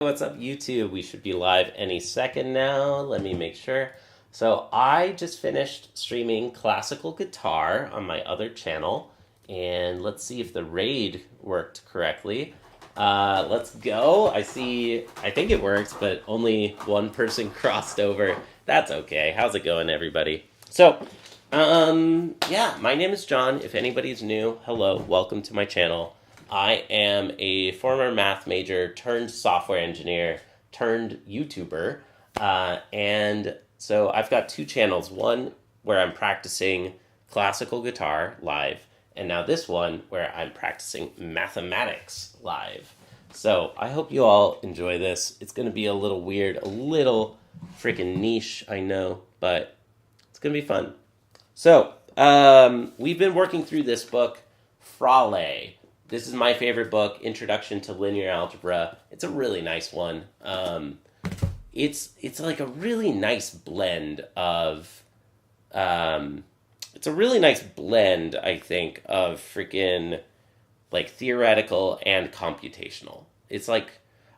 What's up, YouTube? We should be live any second now. Let me make sure. So, I just finished streaming classical guitar on my other channel, and let's see if the raid worked correctly. Let's go. I think it worked, but only one person crossed over. That's okay. How's it going, everybody? So, yeah, my name is John. If anybody's new, hello, welcome to my channel. I am a former math major turned software engineer turned YouTuber. And so I've got two channels. One where I'm practicing classical guitar live, and now this one where I'm practicing mathematics live. So I hope you all enjoy this. It's going to be a little weird, a little freaking niche, I know, but it's going to be fun. So we've been working through this book, Fraleigh. This is my favorite book, Introduction to Linear Algebra. It's a really nice one. It's like a really nice blend of, it's a really nice blend, I think, of freaking like theoretical and computational. It's like,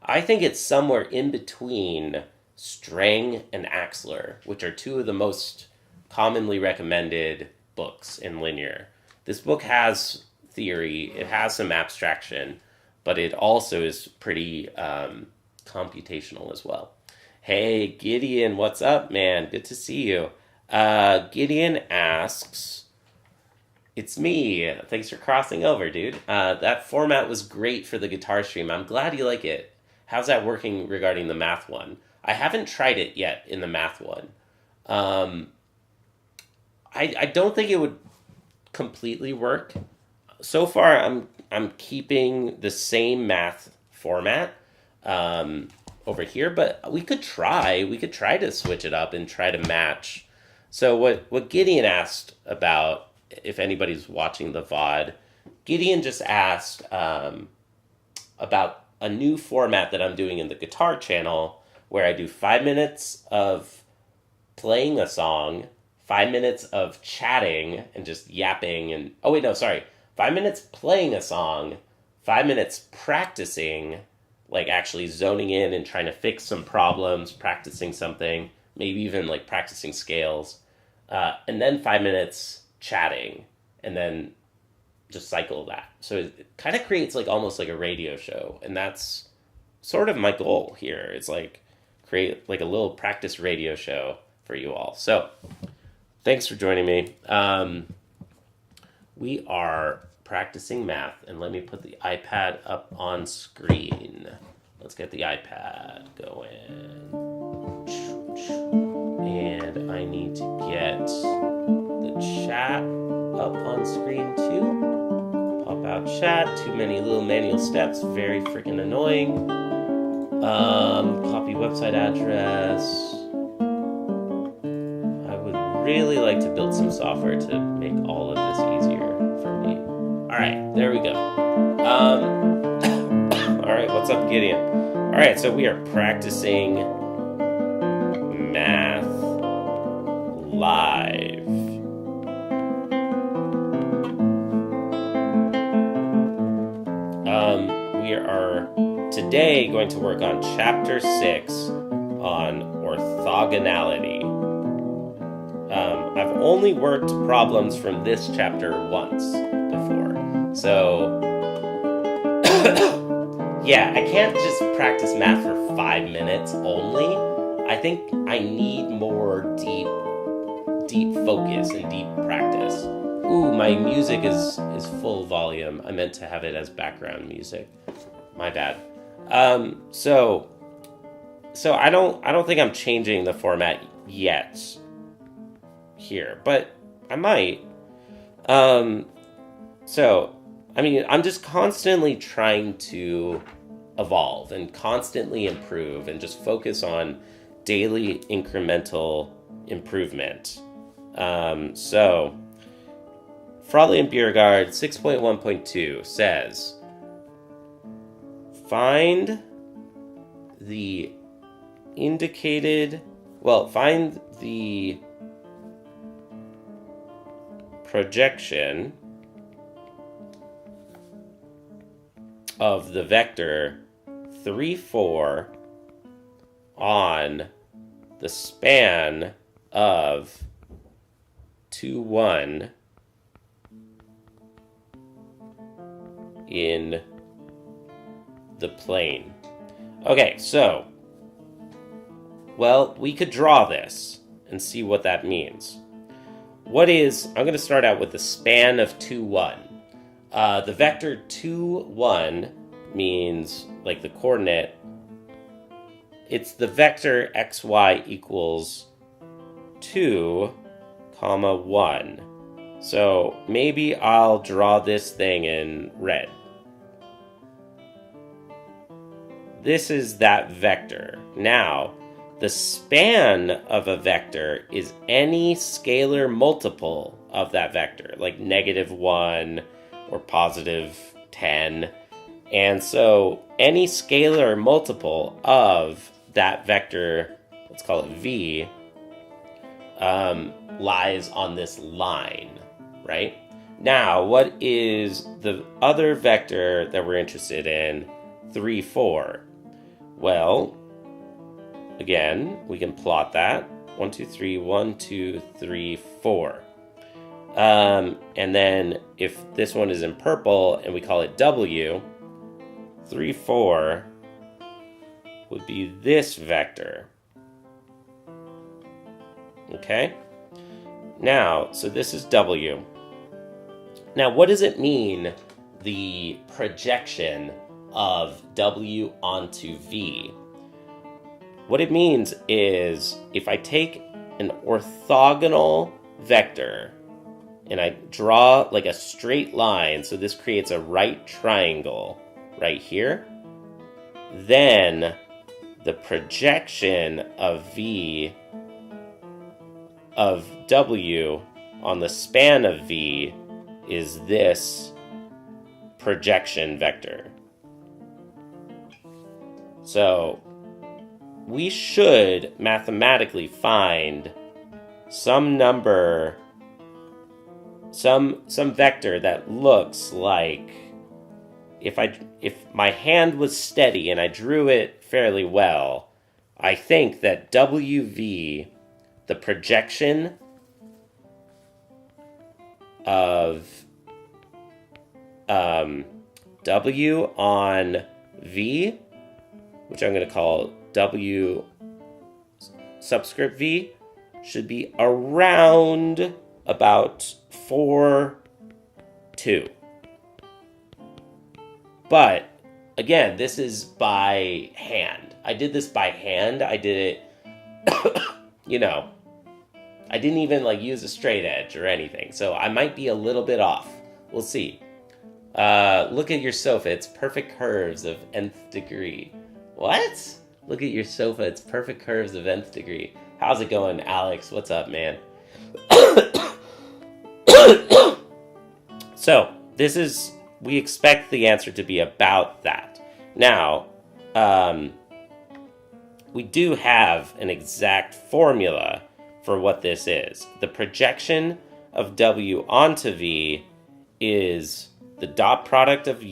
I think it's somewhere in between Strang and Axler, which are two of the most commonly recommended books in linear. This book has theory, it has some abstraction, but it also is pretty computational as well. Hey, Gideon, what's up, man? Good to see you. Gideon asks, it's me. Thanks for crossing over, dude. That format was great for the guitar stream. I'm glad you like it. How's that working regarding the math one? I haven't tried it yet in the math one. I don't think it would completely work. So far, I'm keeping the same math format over here, but we could try. We could try to switch it up and try to match. So what Gideon asked about, if anybody's watching the VOD, Gideon just asked about a new format that I'm doing in the guitar channel, where I do 5 minutes of playing a song, 5 minutes of chatting and just yapping, and 5 minutes playing a song, 5 minutes practicing, like actually zoning in and trying to fix some problems, practicing something, maybe even like practicing scales, and then 5 minutes chatting, and then just cycle that. So it kind of creates like almost like a radio show, and that's sort of my goal here. It's like create like a little practice radio show for you all. So thanks for joining me. We are practicing math, and let me put the iPad up on screen. Let's get the iPad going. And I need to get the chat up on screen too. Pop out chat. Too many little manual steps. Very freaking annoying. Copy website address. Really like to build some software to make all of this easier for me. All right, there we go. All right, what's up, Gideon? All right, so we are practicing math live. We are today going to work on chapter 6 on orthogonality. I've only worked problems from this chapter once before. So, yeah, I can't just practice math for 5 minutes only. I think I need more deep focus and deep practice. Ooh, my music is full volume. I meant to have it as background music. My bad. So I don't think I'm changing the format yet here, but I might. I'm just constantly trying to evolve and constantly improve and just focus on daily incremental improvement. Fraleigh and Beauregard 6.1.2 says, find the projection of the vector 3, 4 on the span of 2, 1 in the plane. Okay, so, well, we could draw this and see what that means. I'm going to start out with the span of 2, 1. The vector 2, 1 means, like the coordinate, it's the vector xy equals 2, 1. So maybe I'll draw this thing in red. This is that vector. Now, the span of a vector is any scalar multiple of that vector, like -1 or +10. And so any scalar multiple of that vector, let's call it v, lies on this line, right? Now, what is the other vector that we're interested in? 3, 4. Well, again, we can plot that. 1, 2, 3, 1, 2, 3, 4. And then if this one is in purple and we call it W, 3, 4 would be this vector. Okay? Now, so this is W. Now, what does it mean, the projection of W onto V? What it means is if I take an orthogonal vector and I draw like a straight line, so this creates a right triangle right here, then the projection of V of W on the span of V is this projection vector. So we should mathematically find some number, some vector that looks like, if my hand was steady and I drew it fairly well, I think that WV, the projection of W on V, which I'm going to call W subscript V, should be around about 4, 2. But, again, this is by hand. I did this by hand. I did it, I didn't even use a straight edge or anything. So I might be a little bit off. We'll see. Look at your sofa. It's perfect curves of nth degree. What? Look at your sofa. It's perfect curves of nth degree. How's it going, Alex? What's up, man? So, we expect the answer to be about that. Now, we do have an exact formula for what this is. The projection of W onto V is the dot product of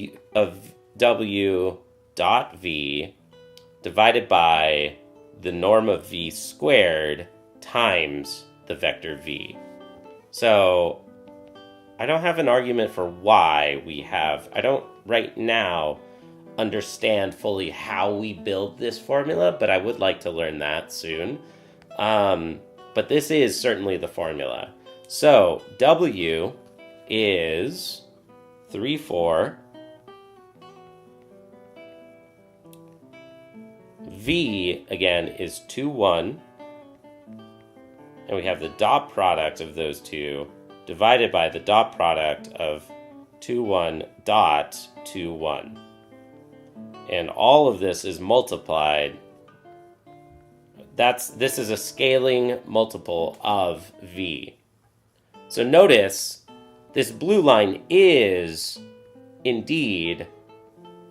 W dot V divided by the norm of V squared times the vector V. So I don't have an argument for why I don't right now understand fully how we build this formula, but I would like to learn that soon. But this is certainly the formula. So W is 3, 4. V, again, is 2, 1. And we have the dot product of those two divided by the dot product of 2, 1 dot 2, 1. And all of this is multiplied. This is a scaling multiple of V. So notice this blue line is indeed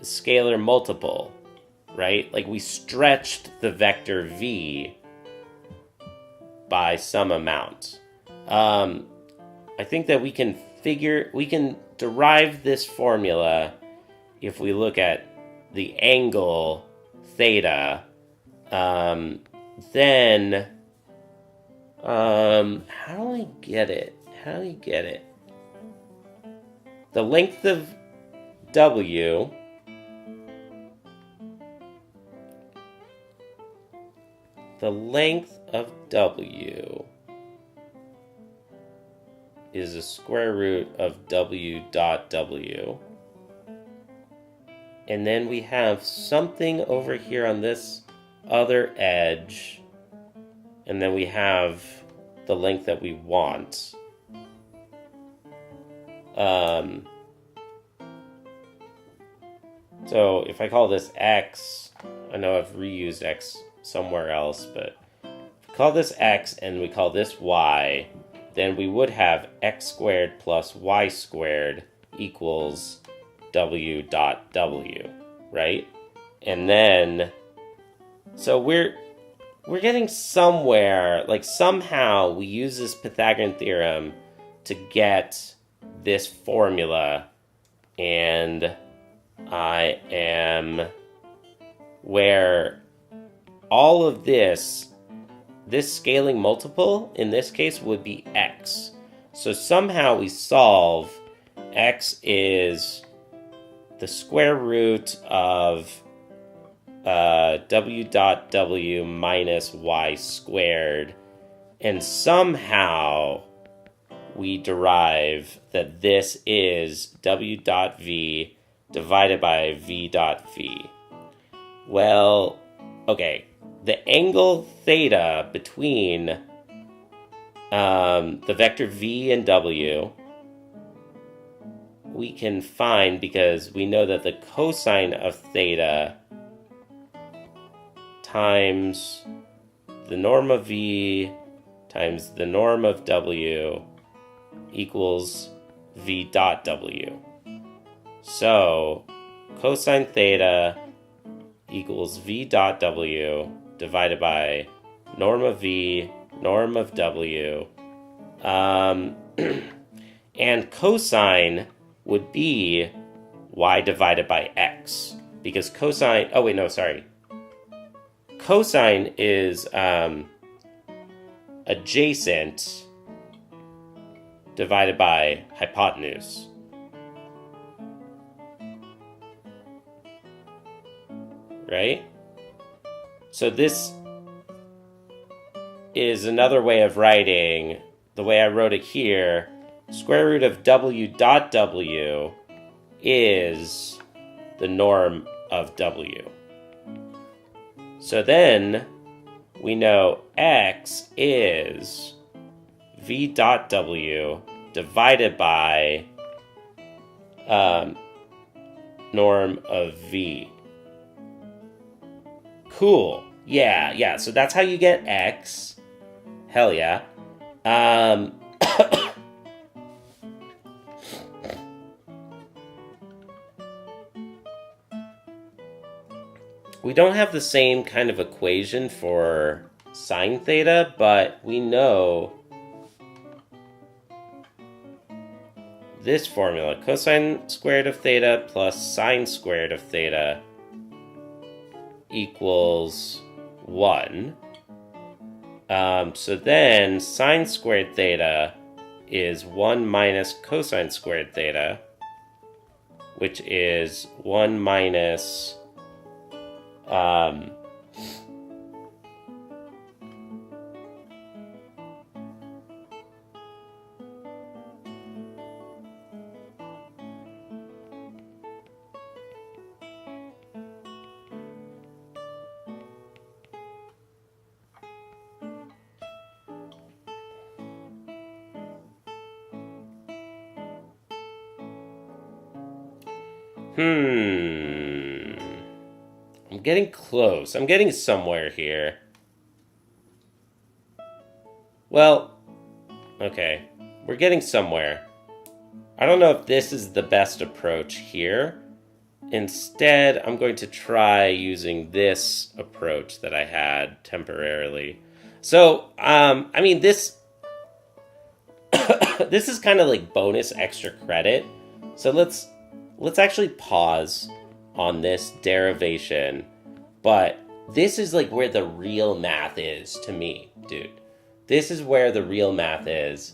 a scalar multiple, right? Like we stretched the vector V by some amount. I think that we can derive this formula if we look at the angle theta, then how do I get it? How do we get it? The length of W is the square root of W dot W. And then we have something over here on this other edge. And then we have the length that we want. So if I call this X, I know I've reused X somewhere else, but if we call this X and we call this Y, then we would have X squared plus Y squared equals W dot W, right? And then, so we're getting somewhere, like somehow we use this Pythagorean theorem to get this formula, and I am where all of this scaling multiple in this case would be X. So somehow we solve X is the square root of W dot W minus Y squared, and somehow we derive that this is W dot V divided by V dot V. Well, okay, the angle theta between the vector V and W we can find because we know that the cosine of theta times the norm of V times the norm of W equals V dot W. So cosine theta equals V dot W divided by norm of V, norm of W. And cosine would be Y divided by X. Because cosine, oh wait, no, sorry. Cosine is adjacent divided by hypotenuse. Right? So this is another way of writing, the way I wrote it here, square root of W dot W is the norm of W. So then we know X is V dot W divided by norm of V. Cool. Yeah. So that's how you get X. Hell yeah. We don't have the same kind of equation for sine theta, but we know this formula, cosine squared of theta plus sine squared of theta equals 1. So then sine squared theta is 1 minus cosine squared theta, which is 1 minus I'm getting close. I'm getting somewhere here. Well, okay. We're getting somewhere. I don't know if this is the best approach here. Instead, I'm going to try using this approach that I had temporarily. So, I mean, this this is kind of like bonus extra credit. So let's actually pause on this derivation But this is like where the real math is to me, dude. This is where the real math is.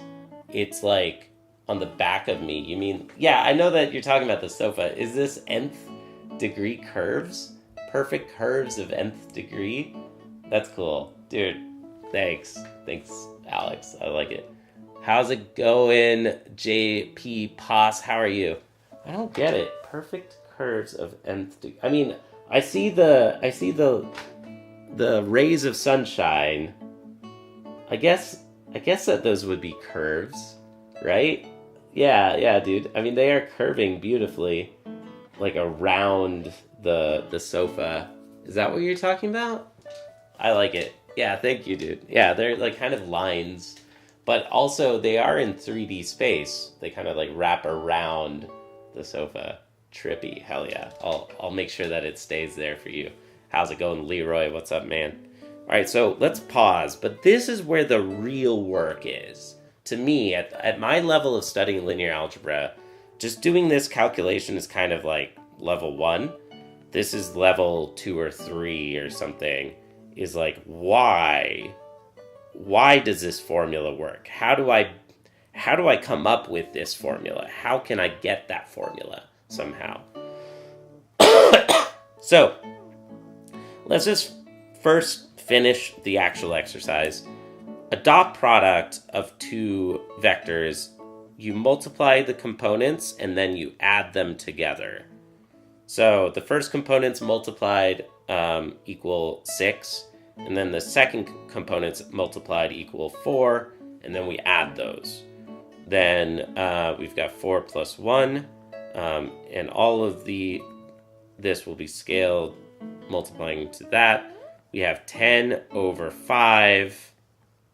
It's like on the back of me. You mean, yeah, I know that you're talking about the sofa. Is this nth degree curves? Perfect curves of nth degree? That's cool. Dude, thanks. Thanks, Alex. I like it. How's it going, JP Poss? How are you? I don't get it. Perfect curves of nth degree. I mean, I see the rays of sunshine. I guess that those would be curves, right? Yeah, dude. I mean, they are curving beautifully, like around the sofa. Is that what you're talking about? I like it. Yeah, thank you, dude. Yeah, they're like kind of lines, but also they are in 3D space. They kind of like wrap around the sofa. Trippy. Hell yeah. I'll make sure that it stays there for you. How's it going, Leroy? What's up, man? All right, so let's pause. But this is where the real work is. To me, at my level of studying linear algebra, just doing this calculation is kind of like level 1. This is level 2 or 3 or something. Is like, why does this formula work? How do I come up with this formula? How can I get that formula somehow? So let's just first finish the actual exercise. A dot product of two vectors, you multiply the components and then you add them together. So the first components multiplied equal 6, and then the second components multiplied equal 4, and then we add those. Then we've got 4 plus 1, and all of this will be scaled multiplying to that. We have 10 over 5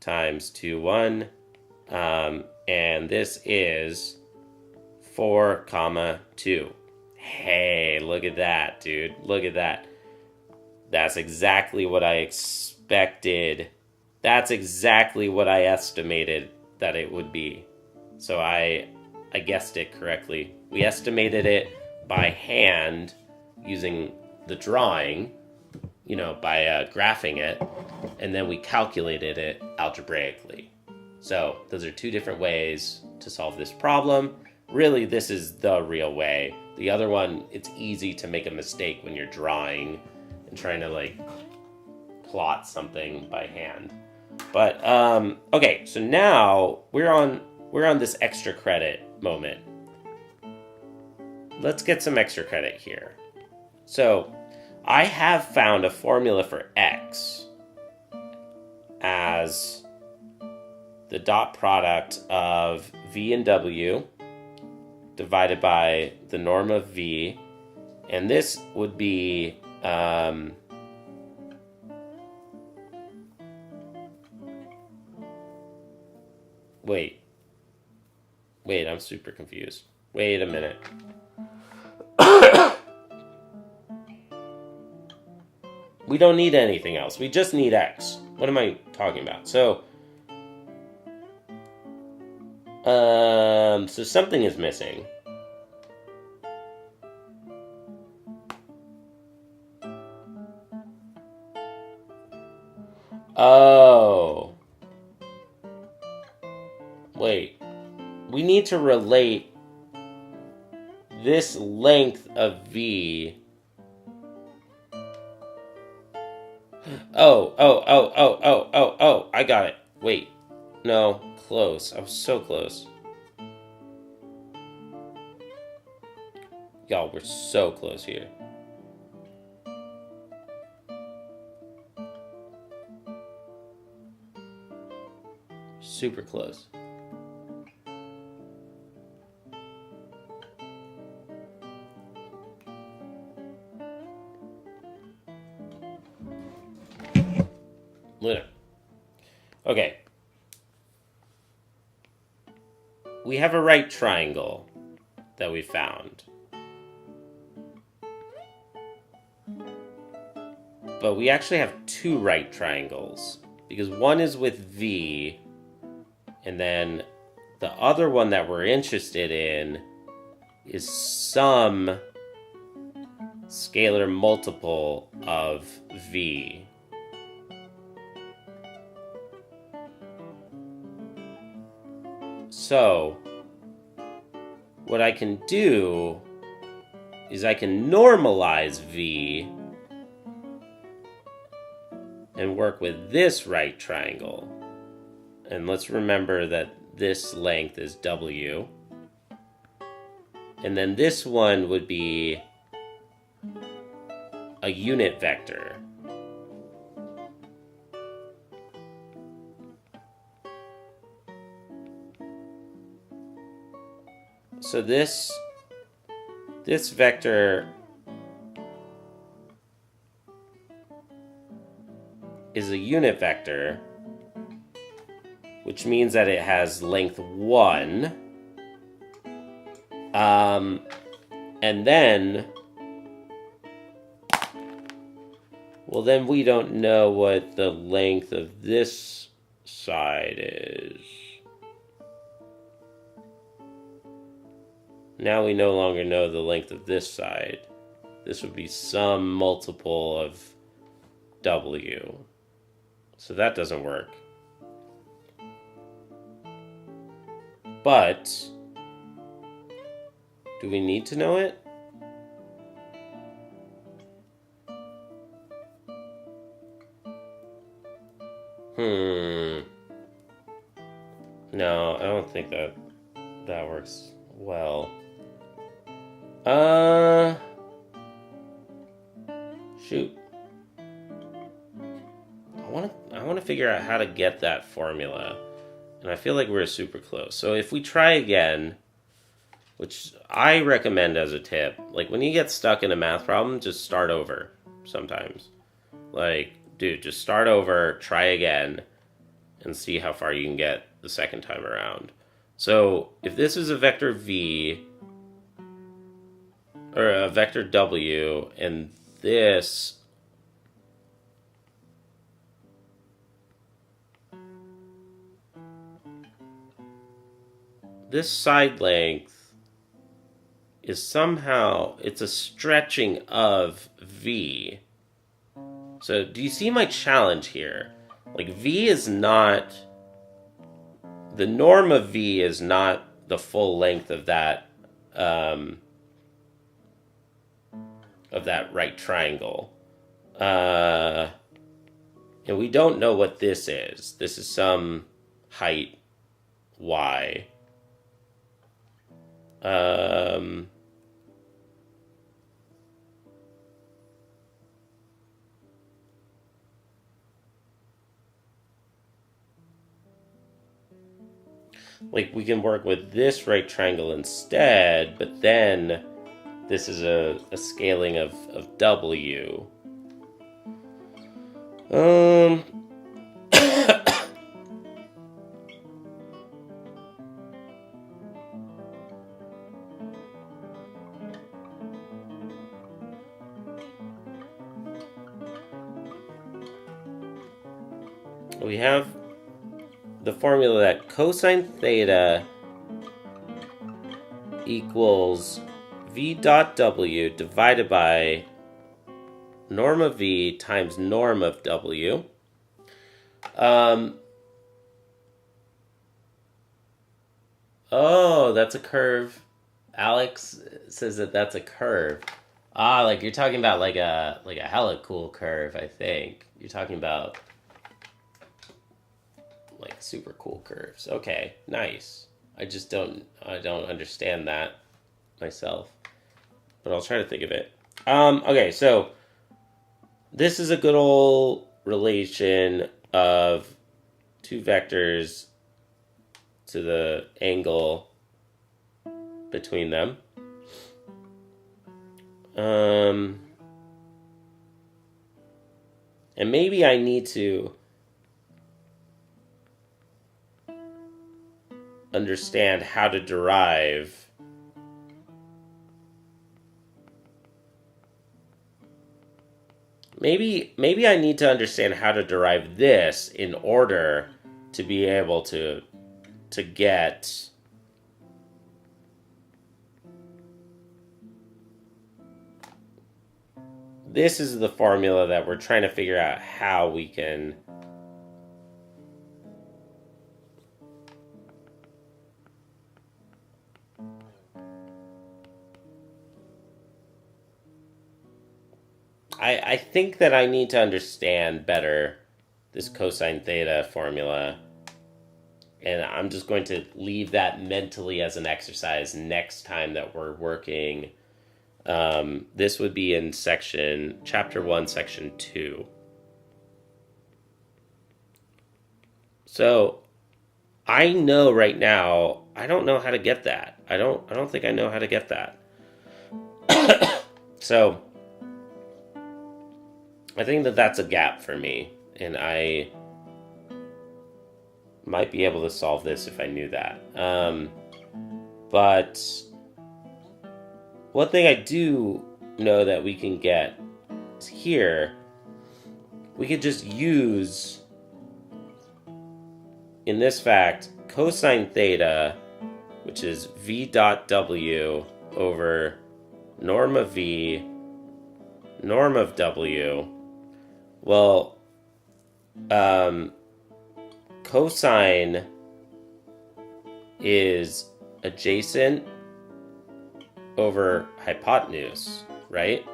times 2, 1, and this is 4, 2. Hey, look at that, dude. Look at that. That's exactly what I expected. That's exactly what I estimated that it would be. So I guessed it correctly. We estimated it by hand using the drawing, by graphing it, and then we calculated it algebraically. So those are two different ways to solve this problem. Really, this is the real way. The other one, it's easy to make a mistake when you're drawing and trying to plot something by hand. But okay, so now we're on this extra credit moment. Let's get some extra credit here. So I have found a formula for x as the dot product of v and w divided by the norm of v, and this would be wait, I'm super confused. Wait a minute. We don't need anything else. We just need x. What am I talking about? So something is missing. Oh. Wait. We need to relate this length of v. Oh, I got it. Wait. No, close. I was so close. Y'all, we're so close here. Super close. Okay. We have a right triangle that we found. But we actually have two right triangles, because one is with v, and then the other one that we're interested in is some scalar multiple of V. So, what I can do is I can normalize V and work with this right triangle. And let's remember that this length is W. And then this one would be a unit vector. So this vector is a unit vector, which means that it has length 1. And then, well, then we don't know what the length of this side is. Now we no longer know the length of this side. This would be some multiple of W. So that doesn't work. But do we need to know it? No, I don't think that works well. Shoot. I want to figure out how to get that formula. And I feel like we're super close. So if we try again, which I recommend as a tip, like when you get stuck in a math problem, just start over sometimes. Like, dude, just start over, try again, and see how far you can get the second time around. So if this is a vector V, or a vector W, and this side length is somehow, it's a stretching of V. So do you see my challenge here? Like V is not, the norm of V is not the full length of that right triangle. And we don't know what this is. This is some height Y. Like we can work with this right triangle instead, but then this is a scaling of W. We have the formula that cosine theta equals V dot W divided by norm of V times norm of W. Oh, that's a curve. Alex says that that's a curve. Ah, like you're talking about like a hella cool curve, I think. You're talking about like super cool curves. Okay, nice. I don't understand that myself, but I'll try to think of it. Okay, so this is a good old relation of two vectors to the angle between them. And maybe I need to understand how to derive maybe I need to understand how to derive this in order to be able to get this is the formula that we're trying to figure out how we can I think that I need to understand better this cosine theta formula, and I'm just going to leave that mentally as an exercise next time that we're working. This would be in chapter 1, section 2. So I know right now I don't know how to get that. I don't think I know how to get that. So I think that that's a gap for me, and I might be able to solve this if I knew that. But one thing I do know that we can get here, we could just use, in this fact, cosine theta, which is v dot w over norm of v, norm of w. Well, cosine is adjacent over hypotenuse, right?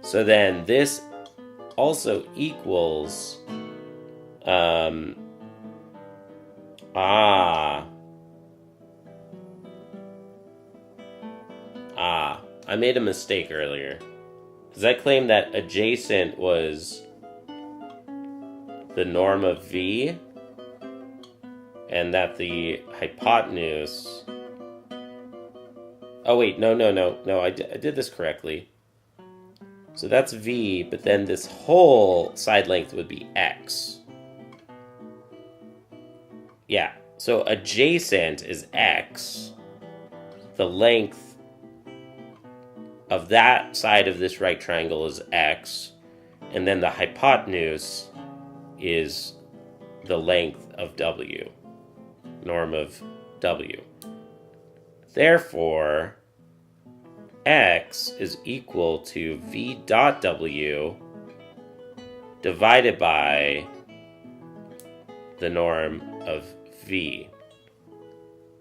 So then this also equals I made a mistake earlier, because I claimed that adjacent was the norm of v, and that the hypotenuse... Oh wait, no, I did this correctly. So that's v, but then this whole side length would be x. Yeah, so adjacent is x. The length of that side of this right triangle is x, and then the hypotenuse is the length of w, norm of w. Therefore, x is equal to v dot w divided by the norm of v,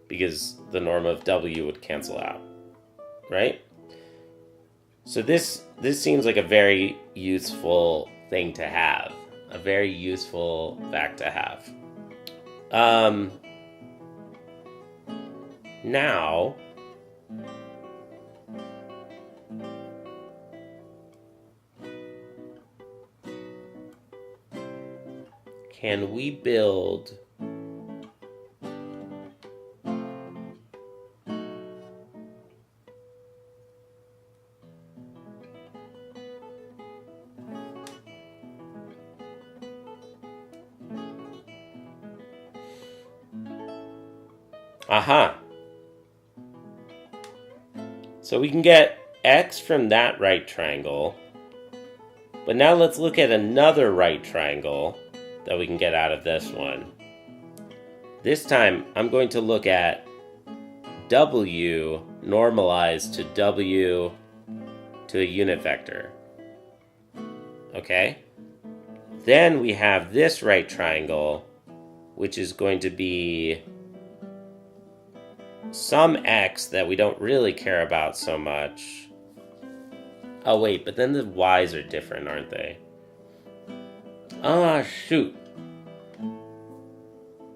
because the norm of w would cancel out, right? So this seems like a very useful thing to have, a very useful fact to have. Now, can we build so we can get x from that right triangle, but now let's look at another right triangle that we can get out of this one. This time, I'm going to look at w normalized to w to a unit vector. Okay? Then we have this right triangle, which is going to be some x that we don't really care about so much. Oh wait, but then the y's are different, aren't they? Shoot.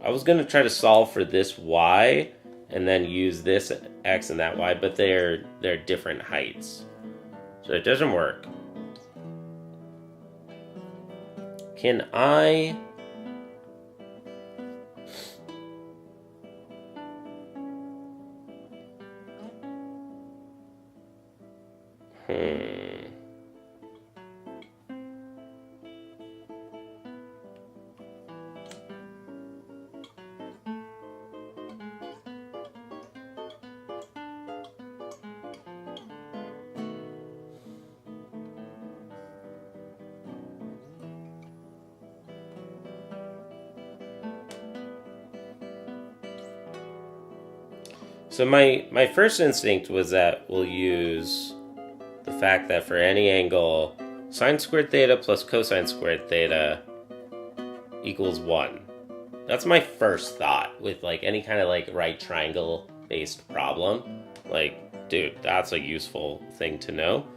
I was going to try to solve for this y and then use this x and that y, but they're different heights. So it doesn't work. Can I... So my first instinct was that we'll use the fact that for any angle sine squared theta plus cosine squared theta equals 1. That's my first thought with like any kind of like right triangle based problem. Like, dude, that's a useful thing to know.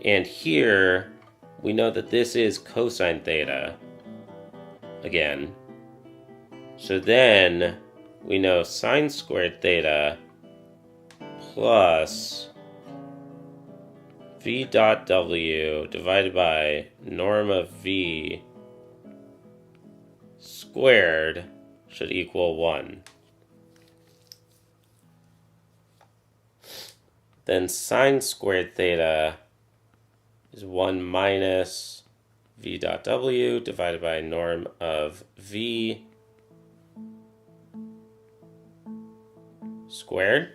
And here we know that this is cosine theta again. So then we know sine squared theta plus v dot w divided by norm of v squared should equal 1. Then sine squared theta is 1 minus v dot w divided by norm of v squared.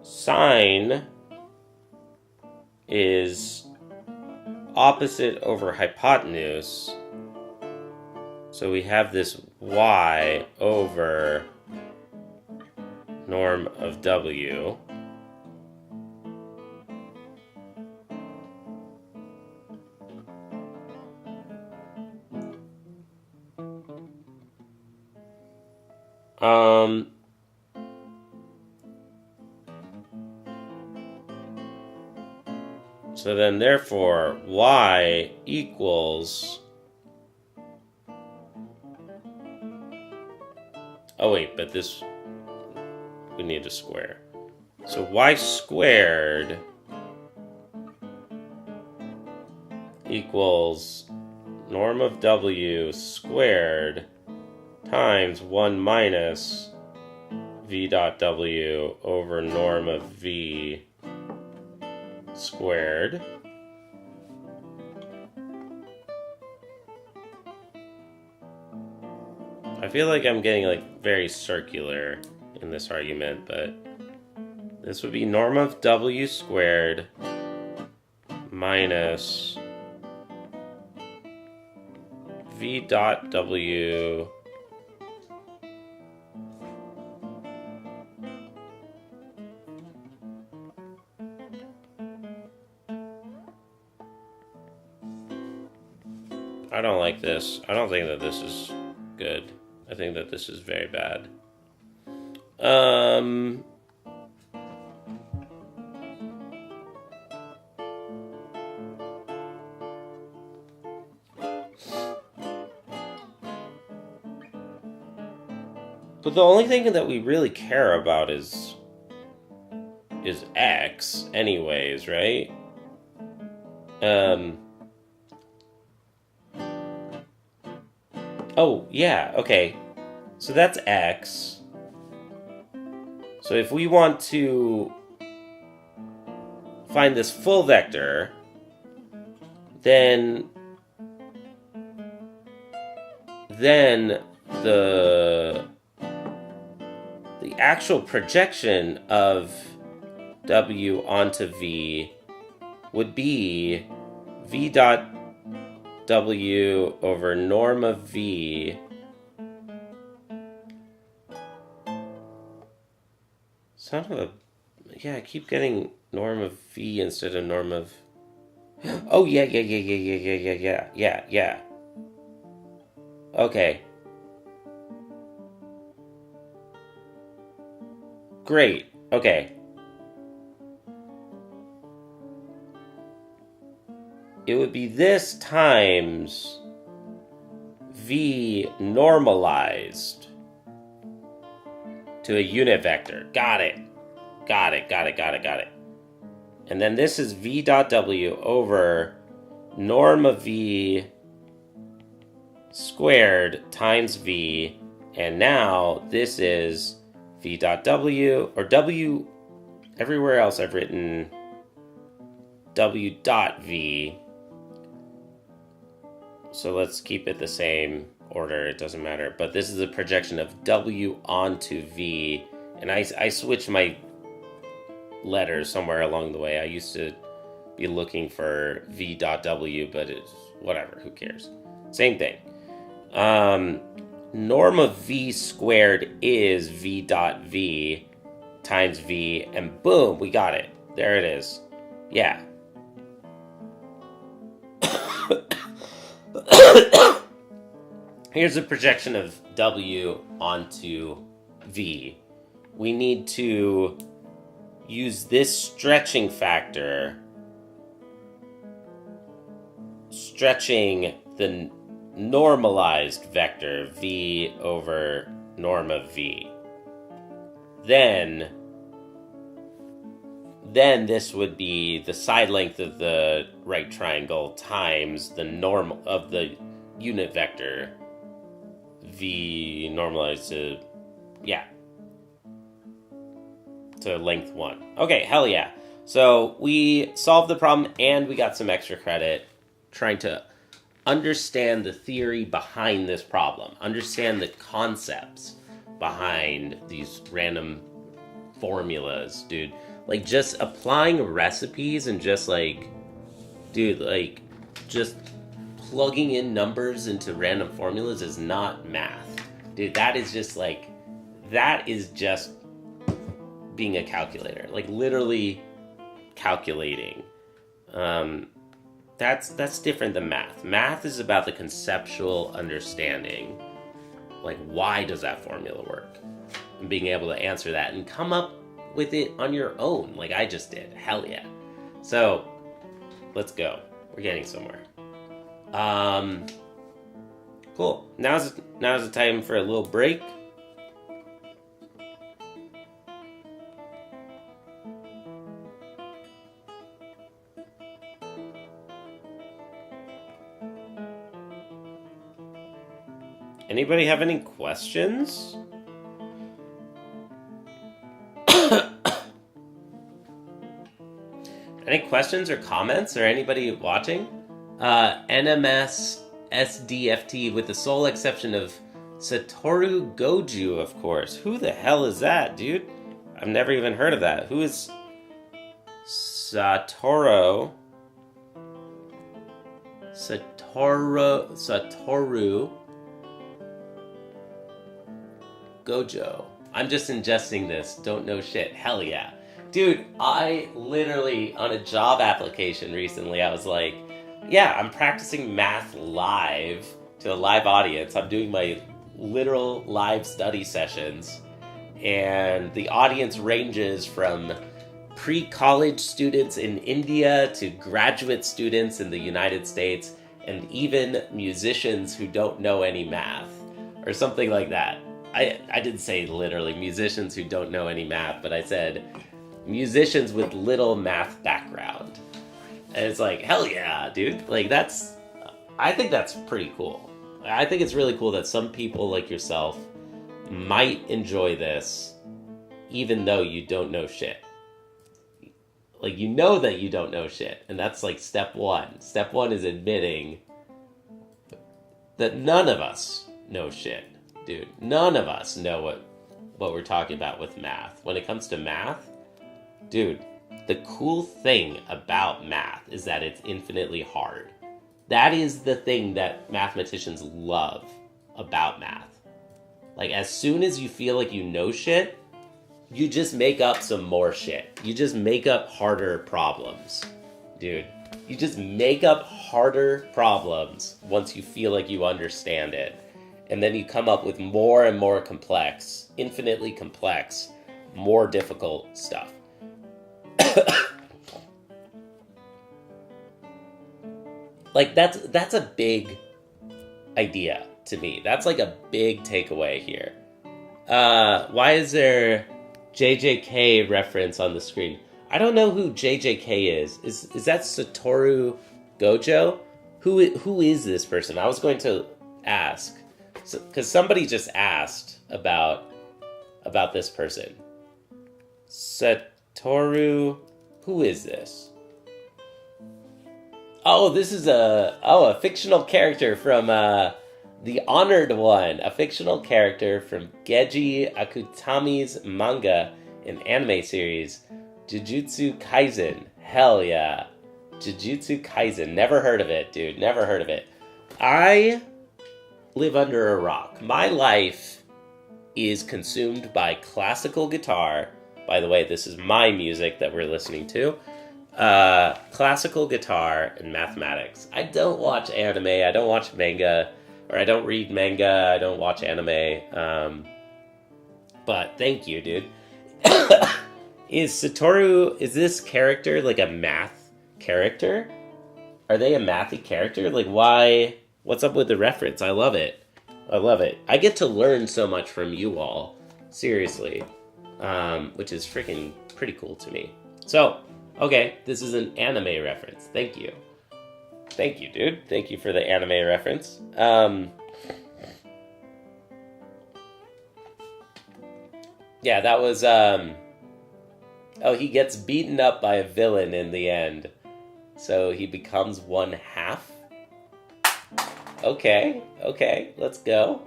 Sine is opposite over hypotenuse. So we have this y over norm of w. So then therefore y equals, oh wait, but this, we need a square. So y squared equals norm of w squared times 1 minus v dot w over norm of v squared. I feel like I'm getting like very circular in this argument, but this would be norm of w squared minus v dot w I don't like this. I don't think that this is good. I think that this is very bad. But the only thing that we really care about is x anyways, right? Oh, yeah, okay. So that's x. So if we want to find this full vector, then the actual projection of w onto v would be v dot w over norm of v son of a, yeah, I keep getting norm of v instead of norm of, oh yeah. Okay, great. Okay, it would be this times v normalized to a unit vector. Got it. And then this is v dot w over norm of v squared times v. And now this is v dot w, or w, everywhere else I've written w dot v. So let's keep it the same order, it doesn't matter. But this is a projection of w onto v. And I switched my letters somewhere along the way. I used to be looking for v dot w, but it's whatever, who cares? Same thing. norm of v squared is v dot v times v, and boom, we got it. There it is. Yeah. Here's a projection of w onto v. We need to use this stretching factor, stretching the normalized vector v over norm of v. Then this would be the side length of the right triangle times the norm of the unit vector v normalized to, to length 1. Okay, hell yeah. So we solved the problem and we got some extra credit trying to understand the theory behind this problem, understand the concepts behind these random formulas, dude. Like, just applying recipes and just like, dude, like, just plugging in numbers into random formulas is not math. Dude, that is just like, that is just being a calculator. Like, literally calculating. That's different than math. Math is about the conceptual understanding. Like, why does that formula work? And being able to answer that and come up with it on your own, like I just did. Hell yeah. So, let's go. We're getting somewhere. Cool. Now's the time for a little break. Anybody have any questions? Any questions or comments, or anybody watching? NMS SDFT, with the sole exception of Satoru Goju, of course. Who the hell is that, dude? I've never even heard of that. Who is Satoru Gojo. I'm just ingesting this. Don't know shit. Hell yeah. Dude, I literally, on a job application recently, I was like, yeah, I'm practicing math live to a live audience. I'm doing my literal live study sessions. And the audience ranges from pre-college students in India to graduate students in the United States, and even musicians who don't know any math, or something like that. I didn't say literally musicians who don't know any math, but I said musicians with little math background. And it's like, hell yeah, dude. Like, I think that's pretty cool. I think it's really cool that some people like yourself might enjoy this, even though you don't know shit. Like, you know that you don't know shit, and that's like step one. Step one is admitting that none of us know shit, dude. None of us know what we're talking about with math. When it comes to math, dude, the cool thing about math is that it's infinitely hard. That is the thing that mathematicians love about math. Like, as soon as you feel like you know shit, you just make up some more shit. You just make up harder problems, dude. You just make up harder problems once you feel like you understand it. And then you come up with more and more complex, infinitely complex, more difficult stuff. Like, that's a big idea to me. That's like a big takeaway here. Why is there JJK reference on the screen? I don't know who JJK is. Is that Satoru Gojo? Who is this person? I was going to ask, because somebody just asked about this person. Satoru, who is this? Oh, this is a fictional character from The Honored One, a fictional character from Geiji Akutami's manga and anime series, Jujutsu Kaisen. Hell yeah. Jujutsu Kaisen. Never heard of it, dude. Never heard of it. I live under a rock. My life is consumed by classical guitar. By the way, this is my music that we're listening to. Classical guitar and mathematics. I don't watch anime. I don't watch manga, or I don't read manga. I don't watch anime. But thank you, dude. Is Satoru, is this character like a math character? Are they a mathy character? Like, why? What's up with the reference? I love it. I love it. I get to learn so much from you all. Seriously. Which is freaking pretty cool to me. So, okay, this is an anime reference. Thank you. Thank you, dude. Thank you for the anime reference. Yeah, that was, oh, he gets beaten up by a villain in the end. So he becomes one half. Okay, let's go.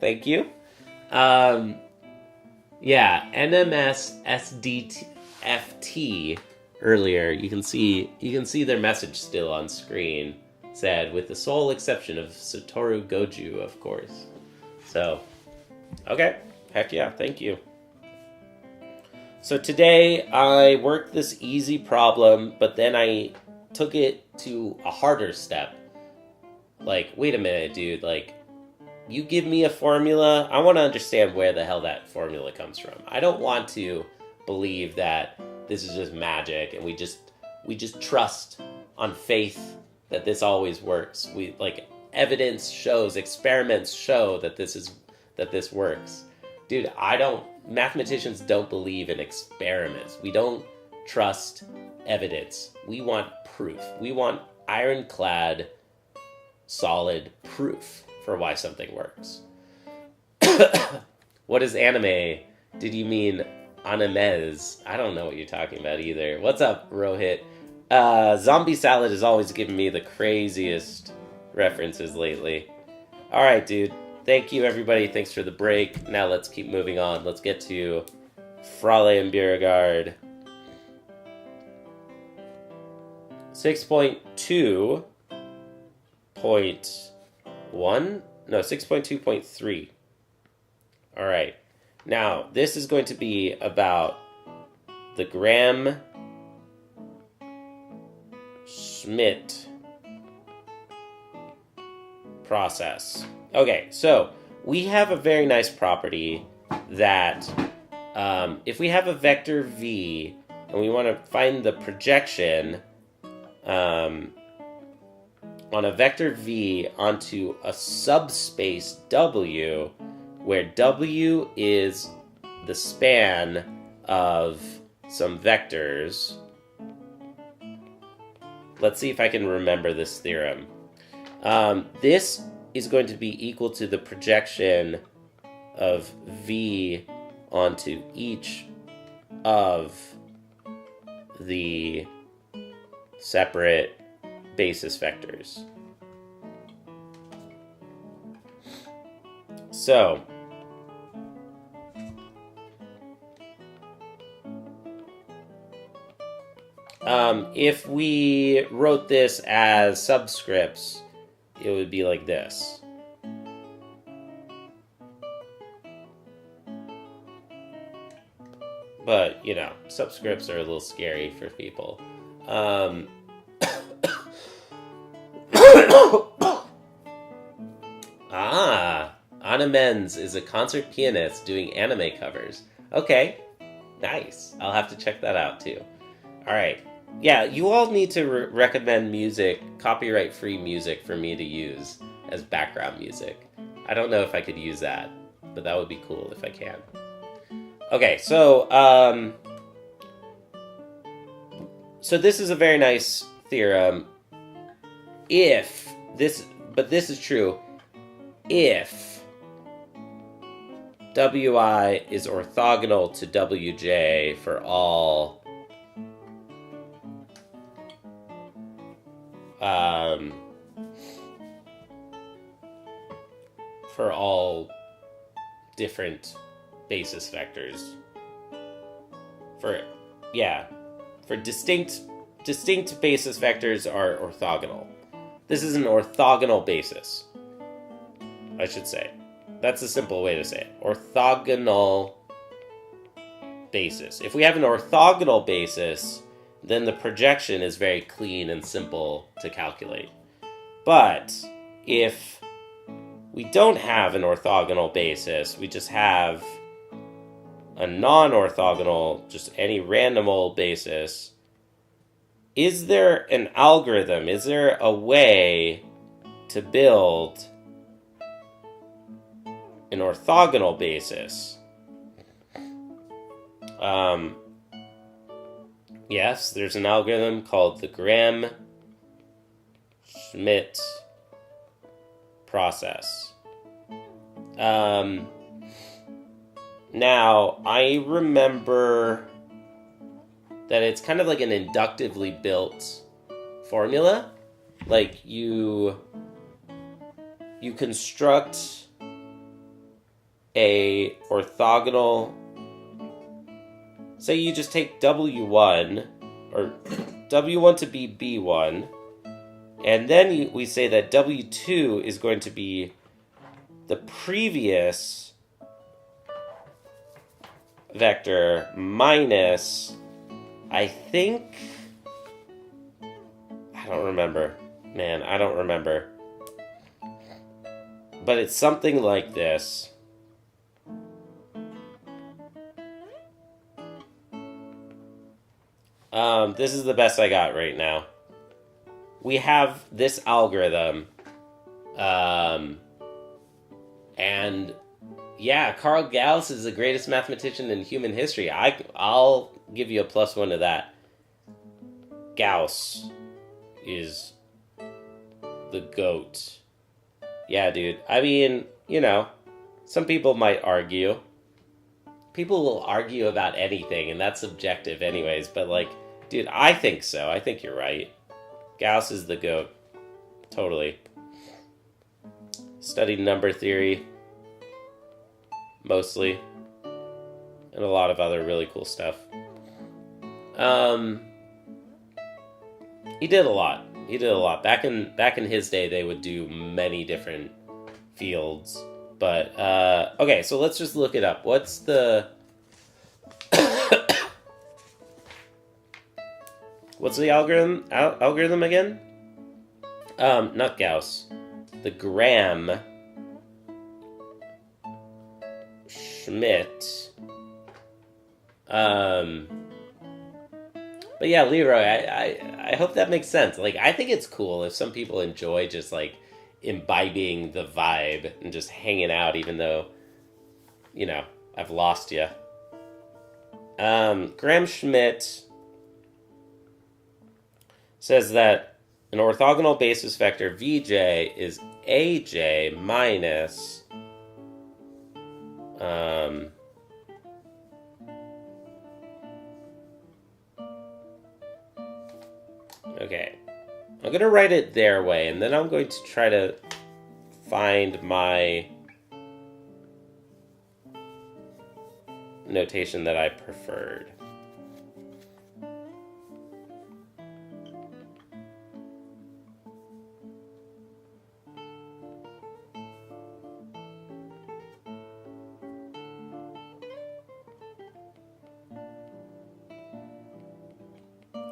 Thank you. Yeah, NMS SDFT earlier, you can see their message still on screen. Said, with the sole exception of Satoru Goju, of course. So, okay. Heck yeah, thank you. So today I worked this easy problem, but then I took it to a harder step. Like, wait a minute, dude, like, you give me a formula, I want to understand where the hell that formula comes from. I don't want to believe that this is just magic and we just trust on faith that this always works. We, like, evidence shows, experiments show that this works. Dude, mathematicians don't believe in experiments. We don't trust evidence. We want proof. We want ironclad, solid proof for why something works. What is anime? Did you mean animes? I don't know what you're talking about either. What's up, Rohit? Zombie Salad has always given me the craziest references lately. Alright, dude. Thank you, everybody. Thanks for the break. Now let's keep moving on. Let's get to Fraleigh and Beauregard. 6.2.3. All right. Now, this is going to be about the Gram-Schmidt process. Okay, so we have a very nice property that if we have a vector v and we want to find the projection on a vector v onto a subspace W, where W is the span of some vectors. Let's see if I can remember this theorem. This is going to be equal to the projection of V onto each of the separate basis vectors. So, if we wrote this as subscripts, it would be like this. But, you know, subscripts are a little scary for people. Anna Menz is a concert pianist doing anime covers. Okay, nice. I'll have to check that out too. Alright. Yeah, you all need to recommend music, copyright-free music for me to use as background music. I don't know if I could use that, but that would be cool if I can. Okay, so this is a very nice theorem. But this is true if Wi is orthogonal to Wj for all different basis vectors. For distinct basis vectors are orthogonal. This is an orthogonal basis. I should say. That's a simple way to say it. Orthogonal basis. If we have an orthogonal basis, then the projection is very clean and simple to calculate. But if we don't have an orthogonal basis, we just have a non-orthogonal, just any random old basis, is there an algorithm? Is there a way to build an orthogonal basis? Yes, there's an algorithm called the Gram-Schmidt process. Now, I remember that it's kind of like an inductively built formula. Like you construct a orthogonal. Say you just take W1 or W1 to be B1, and then we say that W2 is going to be the previous vector minus, I think, I don't remember. Man, I don't remember. But it's something like this. This is the best I got right now. We have this algorithm. And yeah, Carl Gauss is the greatest mathematician in human history. I'll give you a +1 to that. Gauss is the GOAT. Yeah, dude. I mean, some people might argue. People will argue about anything, and that's subjective anyways. But, dude, I think so. I think you're right. Gauss is the GOAT. Totally. Studied number theory. Mostly. And a lot of other really cool stuff. He did a lot. Back in his day, they would do many different fields. But, okay, so let's just look it up. What's the... What's the algorithm again? Not Gauss. The Gram-Schmidt. But yeah, Leroy, I hope that makes sense. I think it's cool if some people enjoy just, imbibing the vibe and just hanging out, even though, I've lost you. Gram-Schmidt says that an orthogonal basis vector Vj is Aj minus okay. I'm going to write it their way, and then I'm going to try to find my notation that I preferred.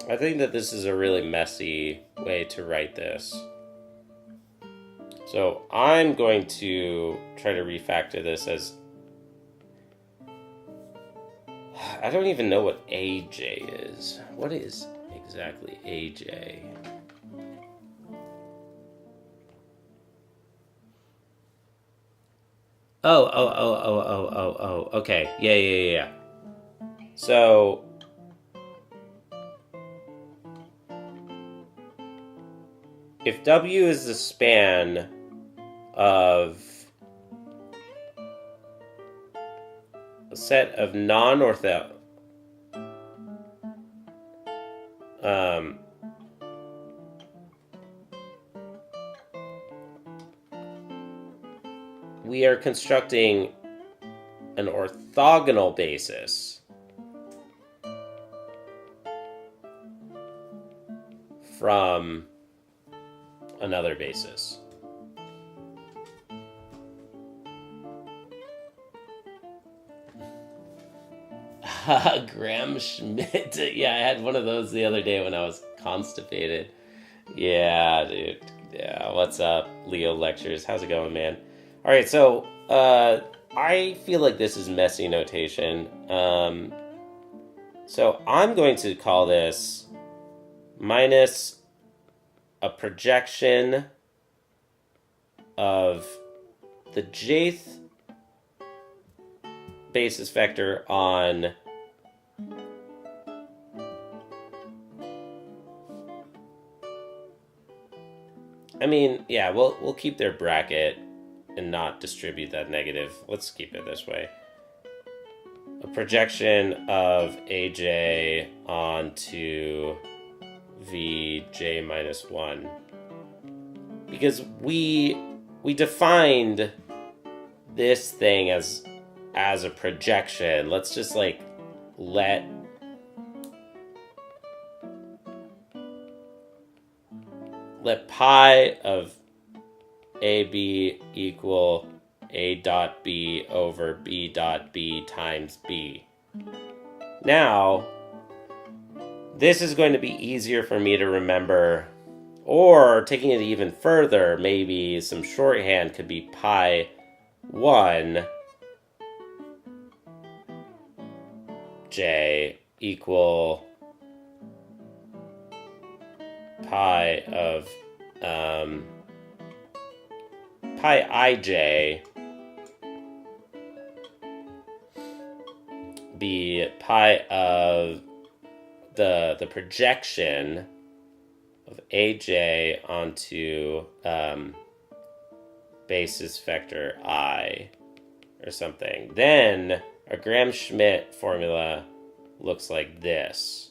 I think that this is a really messy way to write this. So I'm going to try to refactor this as... I don't even know what AJ is. What is exactly AJ? Oh. Okay. Yeah. So... if W is the span of a set of non-ortho... we are constructing an orthogonal basis from another basis. Graham Schmidt. Yeah, I had one of those the other day when I was constipated. Yeah, dude. Yeah, what's up, Leo Lectures? How's it going, man? All right, so I feel like this is messy notation. So I'm going to call this minus a projection of the jth basis vector on we'll keep their bracket and not distribute that negative. Let's keep it this way. A projection of AJ onto VJ minus 1. Because we defined this thing as a projection. Let's just let pi of AB equal A dot B over B dot B times B. Now, this is going to be easier for me to remember, or taking it even further, maybe some shorthand could be pi 1 J equal pi of pi ij be pi of the projection of aj onto basis vector I or something. Then our Graham-Schmidt formula looks like this.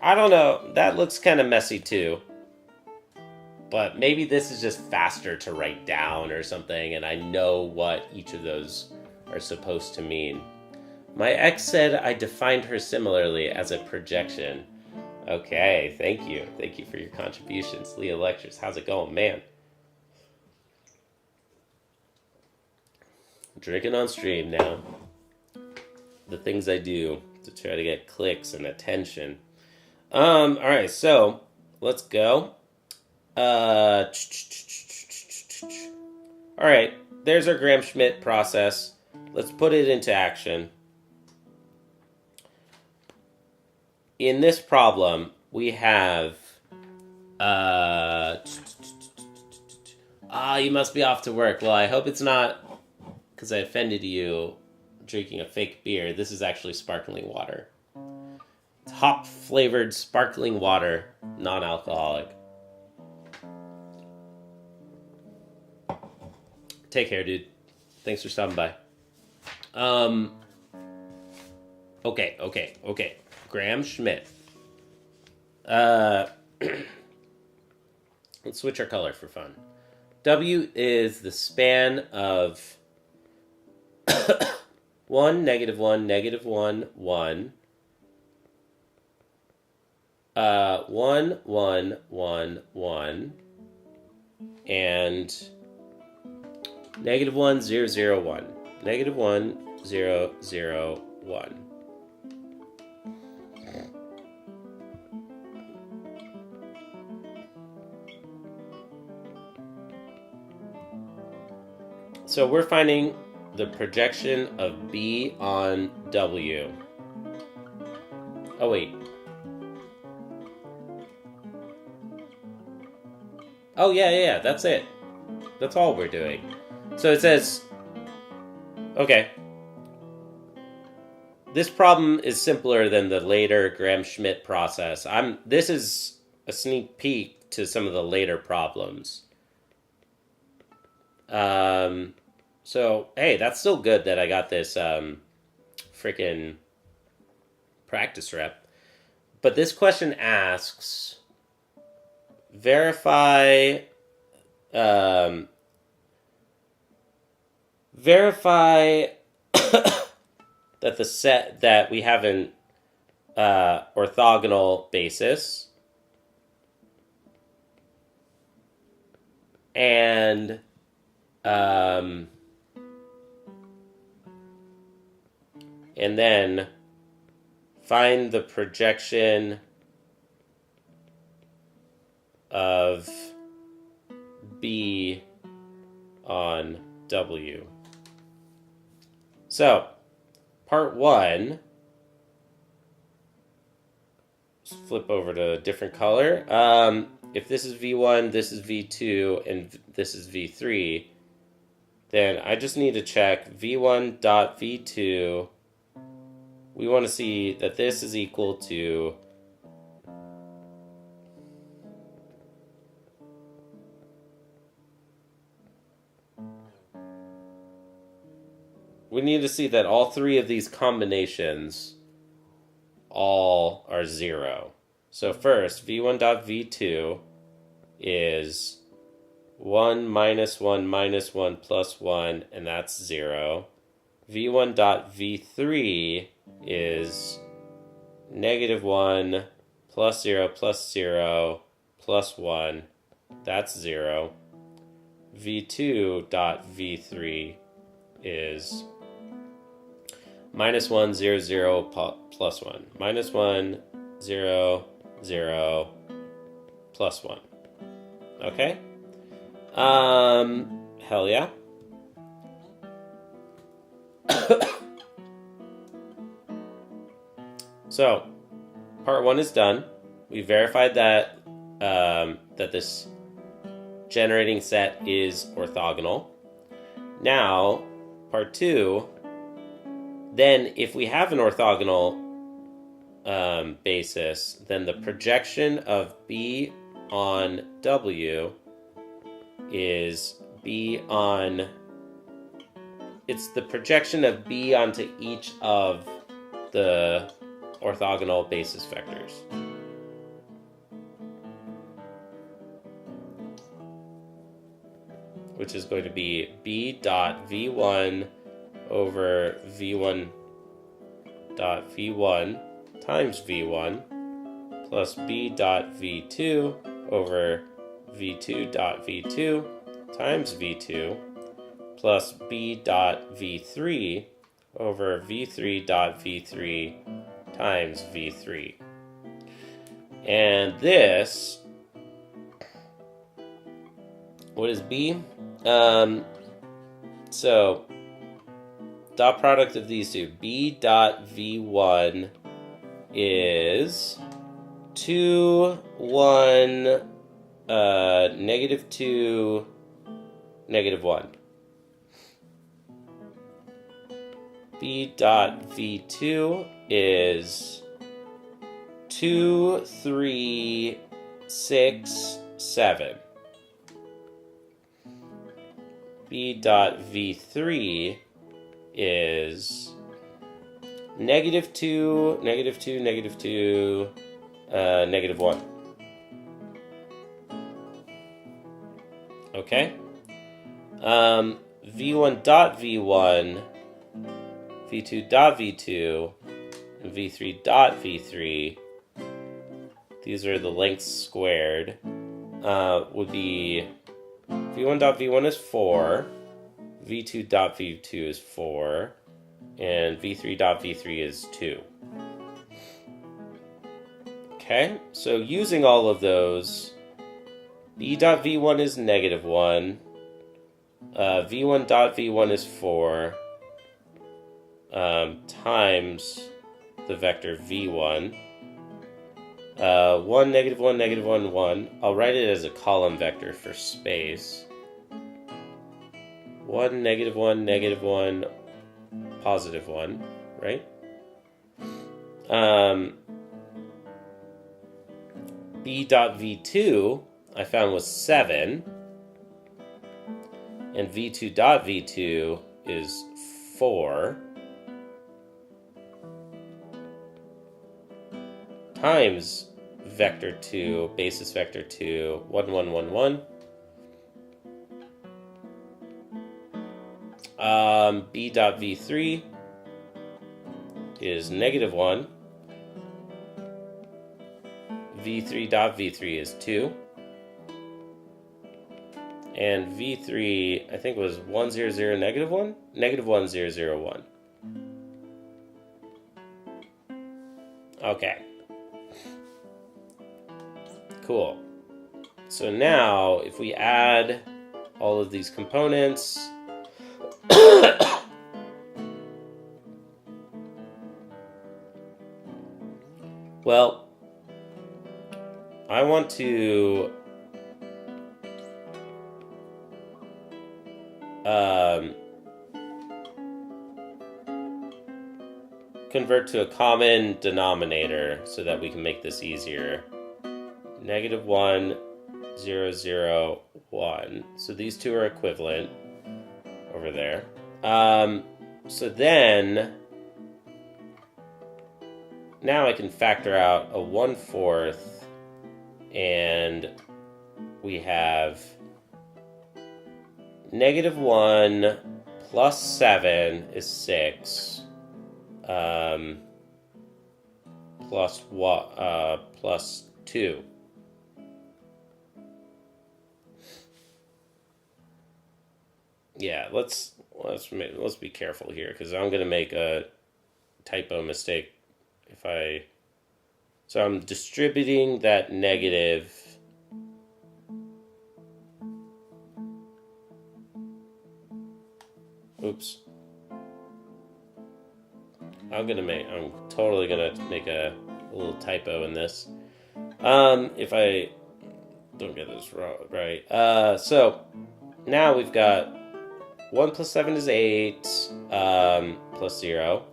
I don't know. That looks kind of messy too. But maybe this is just faster to write down or something, and I know what each of those are supposed to mean. My ex said I defined her similarly as a projection. Okay, thank you. Thank you for your contributions. Leah Lectures, how's it going, man? Drinking on stream now. The things I do to try to get clicks and attention. Alright, so let's go. Alright, there's our Graham-Schmidt process. Let's put it into action. In this problem, we have you must be off to work. Well, I hope it's not because I offended you drinking a fake beer. This is actually sparkling water. It's hop-flavored sparkling water, non-alcoholic. Take care, dude. Thanks for stopping by. Okay. Graham-Schmidt. Let's switch our color for fun. W is the span of 1, -1, -1, 1. 1, 1, 1, 1. And -1, 0, 0, 1. -1, 0, 0, 1. So we're finding the projection of B on W. Oh, wait. Oh, yeah, that's it. That's all we're doing. So it says, okay, this problem is simpler than the later Graham-Schmidt process. This is a sneak peek to some of the later problems. So, hey, that's still good that I got this freaking practice rep. But this question asks, verify the that the set that we have an orthogonal basis, and then find the projection of B on W. So, part one, let's flip over to a different color. If this is V1, this is V2, and this is V3, then I just need to check V1 dot V2. We want to see that this is equal to we need to see that all three of these combinations all are 0. So first, V1 dot V2 is 1 minus 1 minus 1 plus 1, and that's 0. V1 dot V3 is negative 1 plus 0 plus 0 plus 1. That's 0. V2 dot V3 is minus 1, 0, 0, plus 1. Minus 1, 0, 0, plus 1. Okay? Hell yeah. So, part one is done. We verified that that this generating set is orthogonal. Now, part two, then if we have an orthogonal basis, then the projection of B on W is B on... It's the projection of B onto each of the orthogonal basis vectors. Which is going to be B dot V1 over V1 dot V1 times V1 plus B dot V2 over V2 dot V2 times V2 plus B dot V3 over V3 dot V3 times V3. And this, what is B? So, dot product of these two, B dot V1 is 2, 1, negative 2, negative 1. B dot V2 is 2, 3, 6, 7. B dot V3 is negative 2, negative 2, negative 2, negative 1. Okay? V1 dot V1, V2 dot V2, and V3 dot V3, these are the lengths squared, would be V1 dot V1 is 4, V2 dot V2 is 4, and V3 dot V3 is 2. Okay, so using all of those, B dot V1 is negative 1, V1 dot V1 is 4, times the vector V1. 1, negative 1, negative 1, 1. I'll write it as a column vector for space. 1, negative 1, negative 1, positive 1, right? B dot V2 I found was 7, and V2 dot V2 is 4, times vector 2, basis vector 2, 1, 1, 1, 1. B dot V3 is -1. V3 dot V3 is 2. And V3, I think, was 1, 0, 0, -1? -1, 0, 0, 1. Okay. Cool. So now, if we add all of these components, well, I want to convert to a common denominator so that we can make this easier. -1, 0, 0, 1. So these two are equivalent over there. So then, now I can factor out a 1/4, and we have -1 plus 7 is 6. Plus 2. Yeah, let's be careful here, because I'm gonna make a typo mistake if I. So I'm distributing that negative. Oops. I'm totally gonna make a little typo in this. If I don't get this right. So now we've got 1 plus 7 is 8, plus 0,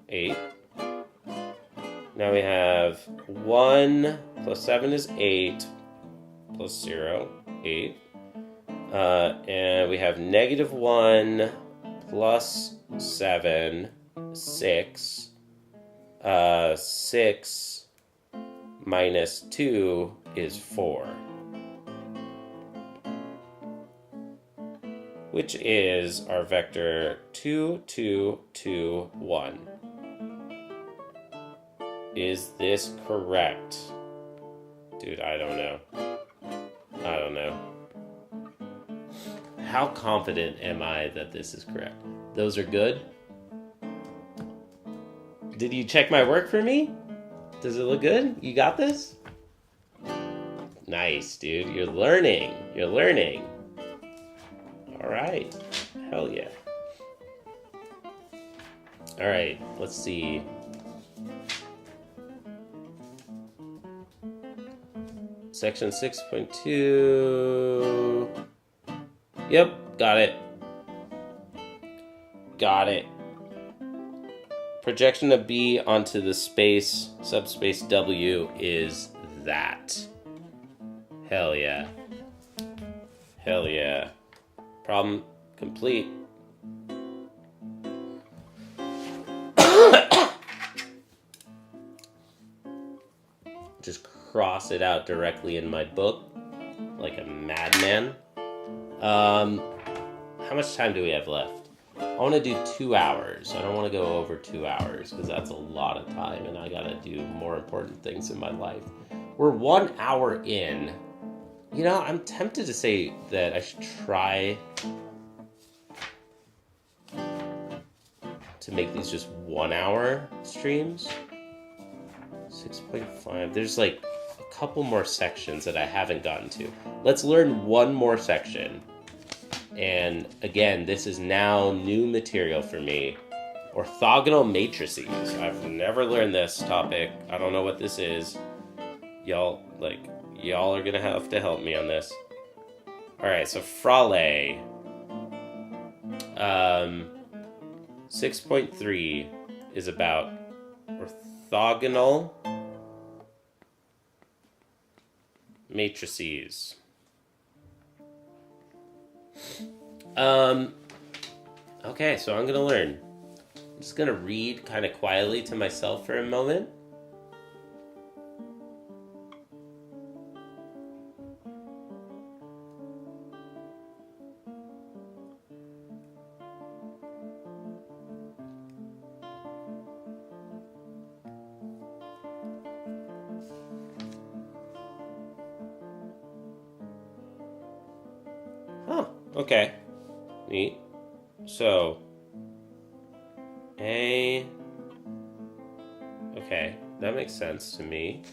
8. Now we have 1 plus 7 is 8, plus 0, 8. And we have -1 plus 7, 6. 6 minus 2 is 4. Which is our vector 2, 2, 2, 1. Is this correct? Dude, I don't know. How confident am I that this is correct? Those are good? Did you check my work for me? Does it look good? You got this? Nice, dude. You're learning. All right. Hell yeah. All right. Let's see. Section 6.2. Yep, got it. Projection of B onto the space, subspace W is that. Hell yeah. Problem complete. Just cross it out directly in my book like a madman. How much time do we have left? I want to do 2 hours. I don't want to go over 2 hours because that's a lot of time and I got to do more important things in my life. We're 1 hour in. You know, I'm tempted to say that I should try to make these just 1 hour streams. 6.5. There's like a couple more sections that I haven't gotten to. Let's learn one more section. And again, this is now new material for me. Orthogonal matrices. I've never learned this topic. I don't know what this is. Y'all are gonna have to help me on this. Alright, so Fraleigh. 6.3 is about orthogonal matrices. Okay, so I'm gonna learn. I'm just gonna read kind of quietly to myself for a moment. Okay. Neat. So, A. Okay, that makes sense to me.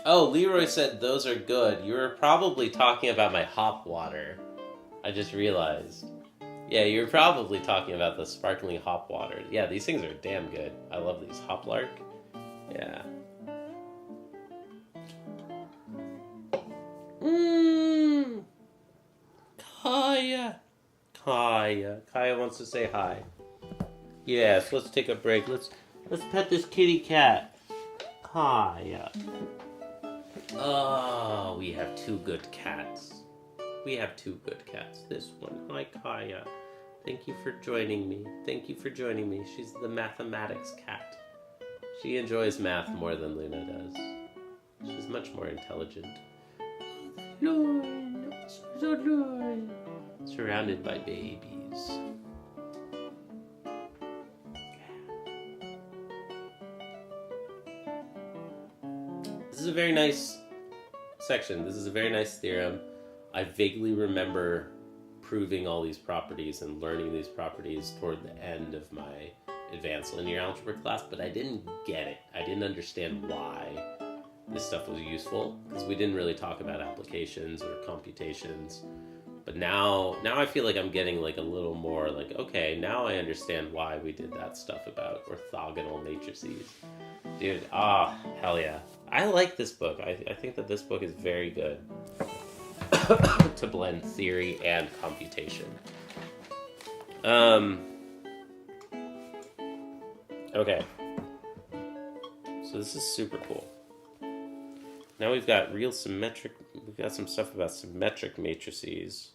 Oh, Leroy said those are good. You were probably talking about my hop water. I just realized. Yeah, you were probably talking about the sparkling hop water. Yeah, these things are damn good. I love these. Hoplark. Yeah. Mmm. Kaya. Kaya wants to say hi. Yes, let's take a break. Let's pet this kitty cat. Kaya. Oh, we have two good cats. We have two good cats. This one. Hi, Kaya. Thank you for joining me. She's the mathematics cat. She enjoys math more than Luna does. She's much more intelligent. Surrounded by babies. This is a very nice section. This is a very nice theorem. I vaguely remember proving all these properties and learning these properties toward the end of my advanced linear algebra class, but I didn't get it. I didn't understand why this stuff was useful, because we didn't really talk about applications or computations. But now I feel like I'm getting like a little more like, okay, now I understand why we did that stuff about orthogonal matrices. Dude, hell yeah. I like this book. I think that this book is very good to blend theory and computation. Okay. So this is super cool. Now we've got we've got some stuff about symmetric matrices.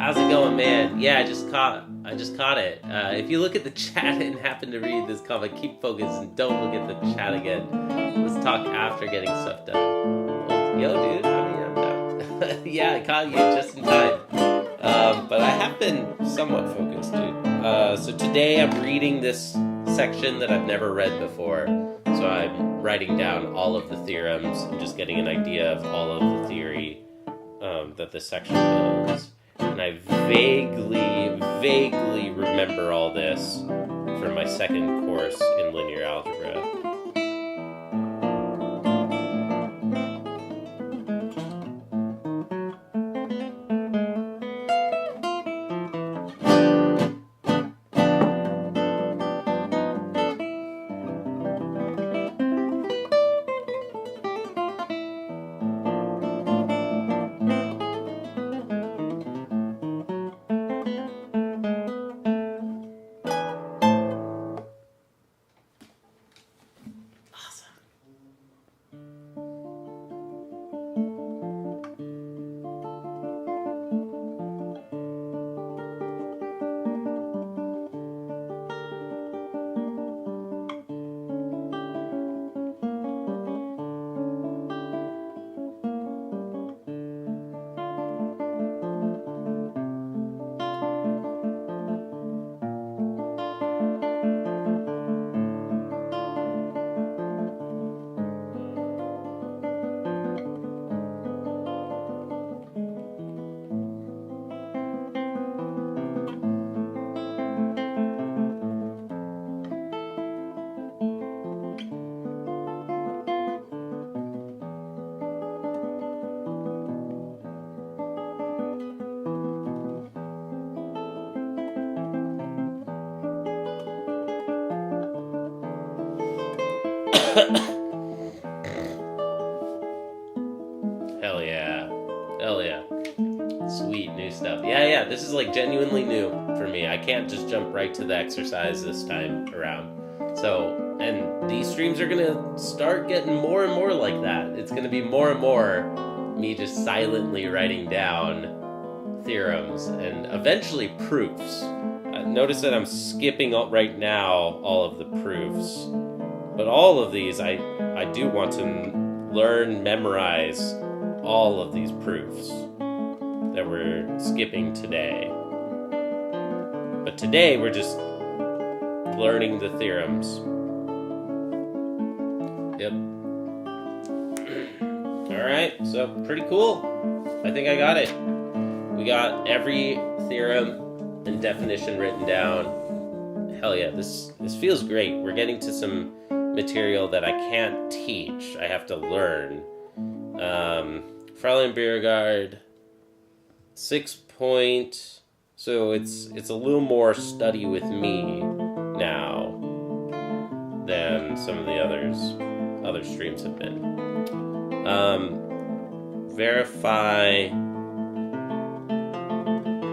How's it going, man? Yeah, I just caught it. If you look at the chat and happen to read this comment, keep focused and don't look at the chat again. Let's talk after getting stuff done. Well, yo, dude, I mean, I'm down. Yeah, I caught you just in time. But I have been somewhat focused, dude. So today I'm reading this section that I've never read before. So I'm writing down all of the theorems and just getting an idea of all of the theory that this section builds. And I vaguely remember all this from my second course in linear algebra. Hell yeah. Hell yeah. Sweet new stuff. Yeah, this is like genuinely new for me. I can't just jump right to the exercise this time around. So, and these streams are gonna start getting more and more like that. It's gonna be more and more me just silently writing down theorems and eventually proofs. Notice that I'm skipping right now all of the proofs. But all of these, I do want to learn, memorize all of these proofs that we're skipping today. But today, we're just learning the theorems. Yep. Alright, so pretty cool. I think I got it. We got every theorem and definition written down. Hell yeah, this feels great. We're getting to some material that I can't teach. I have to learn. Fraleigh and Beauregard, 6 point. So it's a little more study with me now than some of the other streams have been. Verify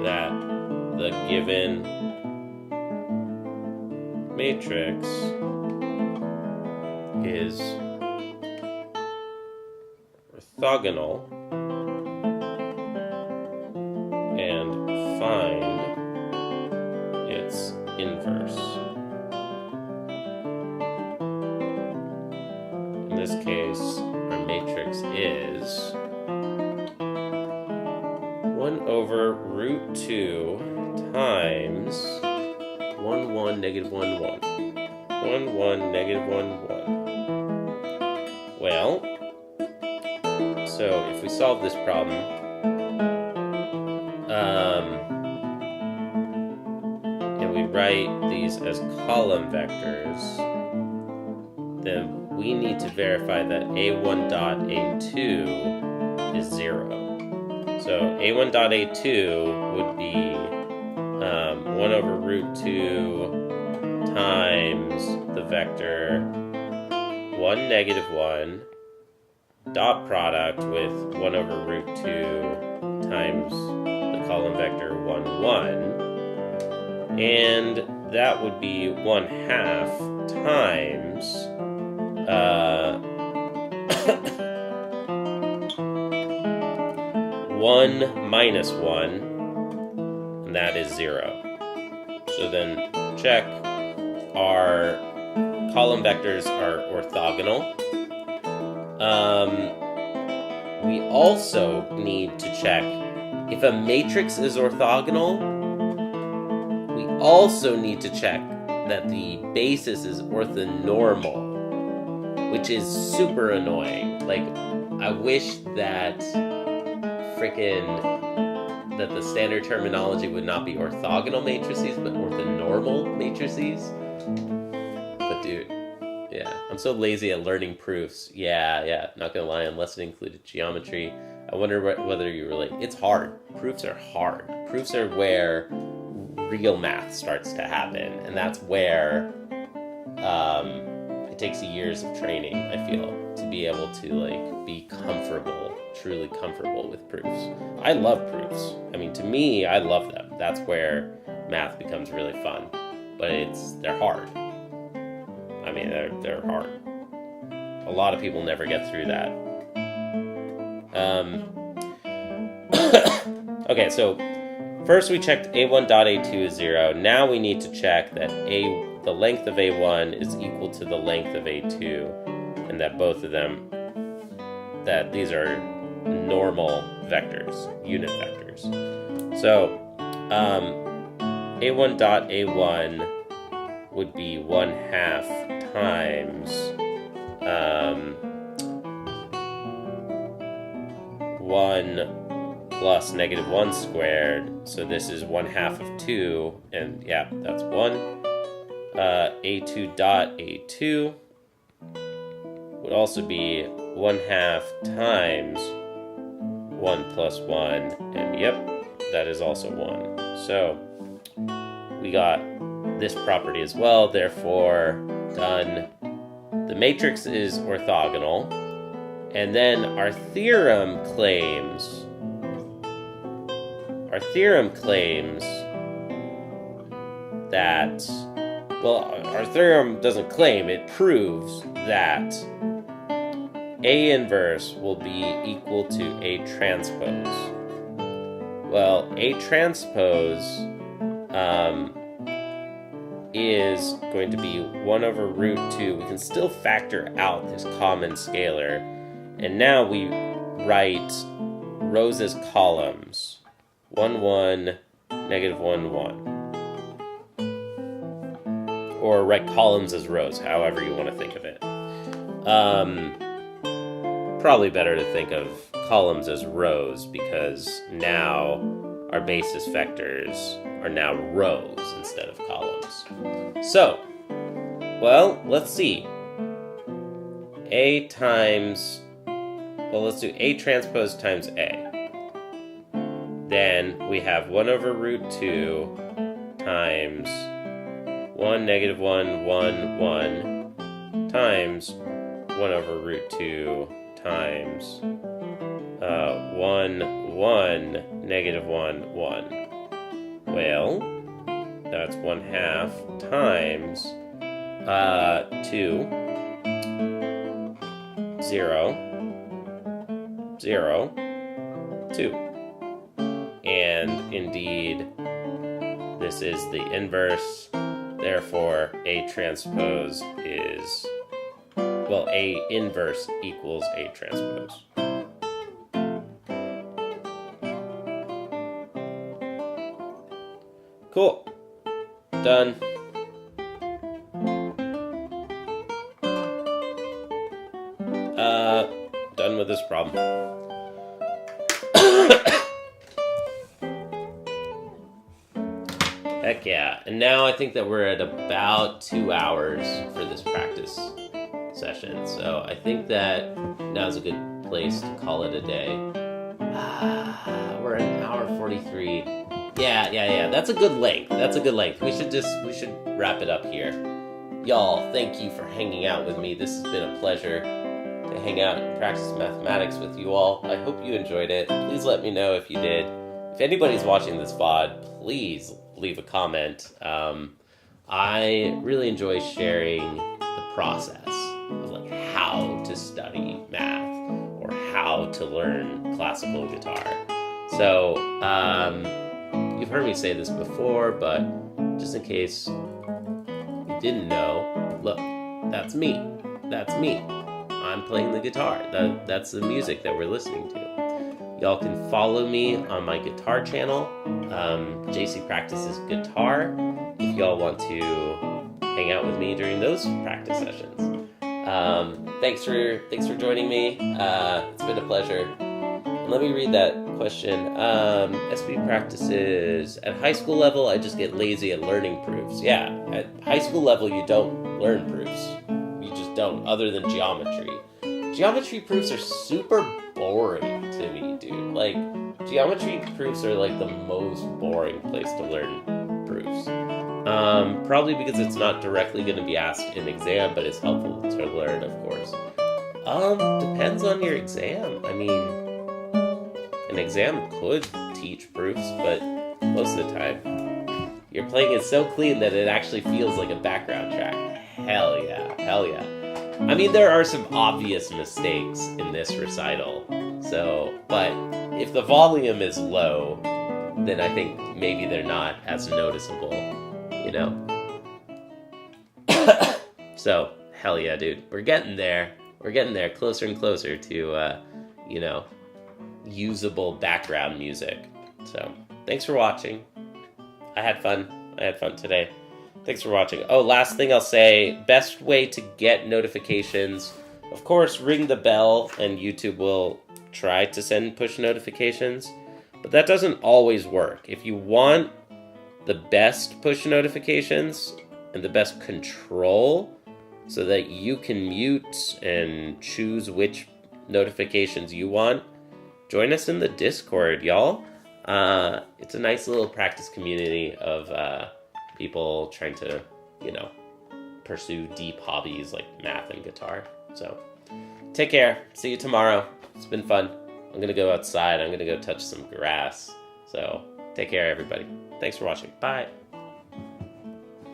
that the given matrix is orthogonal and find its inverse. In this case, our matrix is 1 over root 2 times 1, 1, negative 1, 1. 1, 1, negative 1, 1. Well, so if we solve this problem, and we write these as column vectors, then we need to verify that a1 dot a2 is 0. So a1 dot a2 would be 1 over root 2 times the vector 1, negative 1, dot product with 1 over root 2 times the column vector 1, 1. And that would be 1/2 times 1 minus 1 and that is 0. So then check our column vectors are orthogonal. We also need to check if a matrix is orthogonal. We also need to check that the basis is orthonormal, which is super annoying. Like, I wish that that the standard terminology would not be orthogonal matrices, but orthonormal matrices. But dude, yeah, I'm so lazy at learning proofs. Yeah, not gonna lie, unless it included geometry. I wonder whether you relate. It's hard. Proofs are hard. Proofs are where real math starts to happen, and that's where it takes years of training, I feel, to be able to like be comfortable, truly comfortable with proofs. I love proofs. I mean, to me, I love them. That's where math becomes really fun. But they're hard. I mean, they're hard. A lot of people never get through that. Okay, so first we checked a1.a2 is 0. Now we need to check that the length of a1 is equal to the length of a2, and that both of them, that these are normal vectors, unit vectors. So a1.a1 would be 1/2 times 1 plus -1 squared. So this is 1/2 of 2, and yeah, that's 1. a2.a2 would also be 1/2 times 1 plus 1, and yep, that is also 1. So we got this property as well, therefore done. The matrix is orthogonal, and then our theorem claims that, well, our theorem doesn't claim, it proves that A inverse will be equal to A transpose. Well, A transpose is going to be 1 over root 2. We can still factor out this common scalar. And now we write rows as columns. 1, 1, -1, 1. Or write columns as rows, however you want to think of it. Probably better to think of columns as rows, because now our basis vectors are now rows instead of columns. So, well, let's see. Let's do A transpose times A. Then we have 1 over root 2 times 1, -1, 1, 1 times 1 over root 2 times 1, 1, -1, 1. Well, that's 1/2 times 2, 0, 0, 2. And indeed, this is the inverse. Therefore, A transpose is, well, A inverse equals A transpose. Cool. Done. Done with this problem. Heck yeah. And now I think that we're at about 2 hours for this practice session. So I think that now's a good place to call it a day. We're at 1:43. Yeah. That's a good length. We should wrap it up here. Y'all, thank you for hanging out with me. This has been a pleasure to hang out and practice mathematics with you all. I hope you enjoyed it. Please let me know if you did. If anybody's watching this VOD, please leave a comment. I really enjoy sharing the process of like how to study math or how to learn classical guitar. So, you've heard me say this before, but just in case you didn't know, look, that's me. That's me. I'm playing the guitar. That's the music that we're listening to. Y'all can follow me on my guitar channel, JC Practices Guitar, if y'all want to hang out with me during those practice sessions. Thanks for joining me. It's been a pleasure. And let me read that question. SB practices. At high school level, I just get lazy at learning proofs. Yeah, at high school level, you don't learn proofs. You just don't, other than geometry. Geometry proofs are super boring to me, dude. Like, geometry proofs are like the most boring place to learn proofs. Probably because it's not directly going to be asked in exam, but it's helpful to learn, of course. Depends on your exam. I mean, an exam could teach proofs, but most of the time, you're playing it so clean that it actually feels like a background track. Hell yeah, hell yeah. I mean, there are some obvious mistakes in this recital, but if the volume is low, then I think maybe they're not as noticeable, you know? So, hell yeah, dude. We're getting there. We're getting there, closer and closer to, usable background music. So, thanks for watching. I had fun today. Thanks for watching. Oh, last thing I'll say, best way to get notifications, of course, ring the bell and YouTube will try to send push notifications, but that doesn't always work. If you want the best push notifications and the best control so that you can mute and choose which notifications you want, join us in the Discord, y'all. It's a nice little practice community of people trying to, pursue deep hobbies like math and guitar. So, take care. See you tomorrow. It's been fun. I'm going to go outside. I'm going to go touch some grass. So, take care, everybody. Thanks for watching. Bye.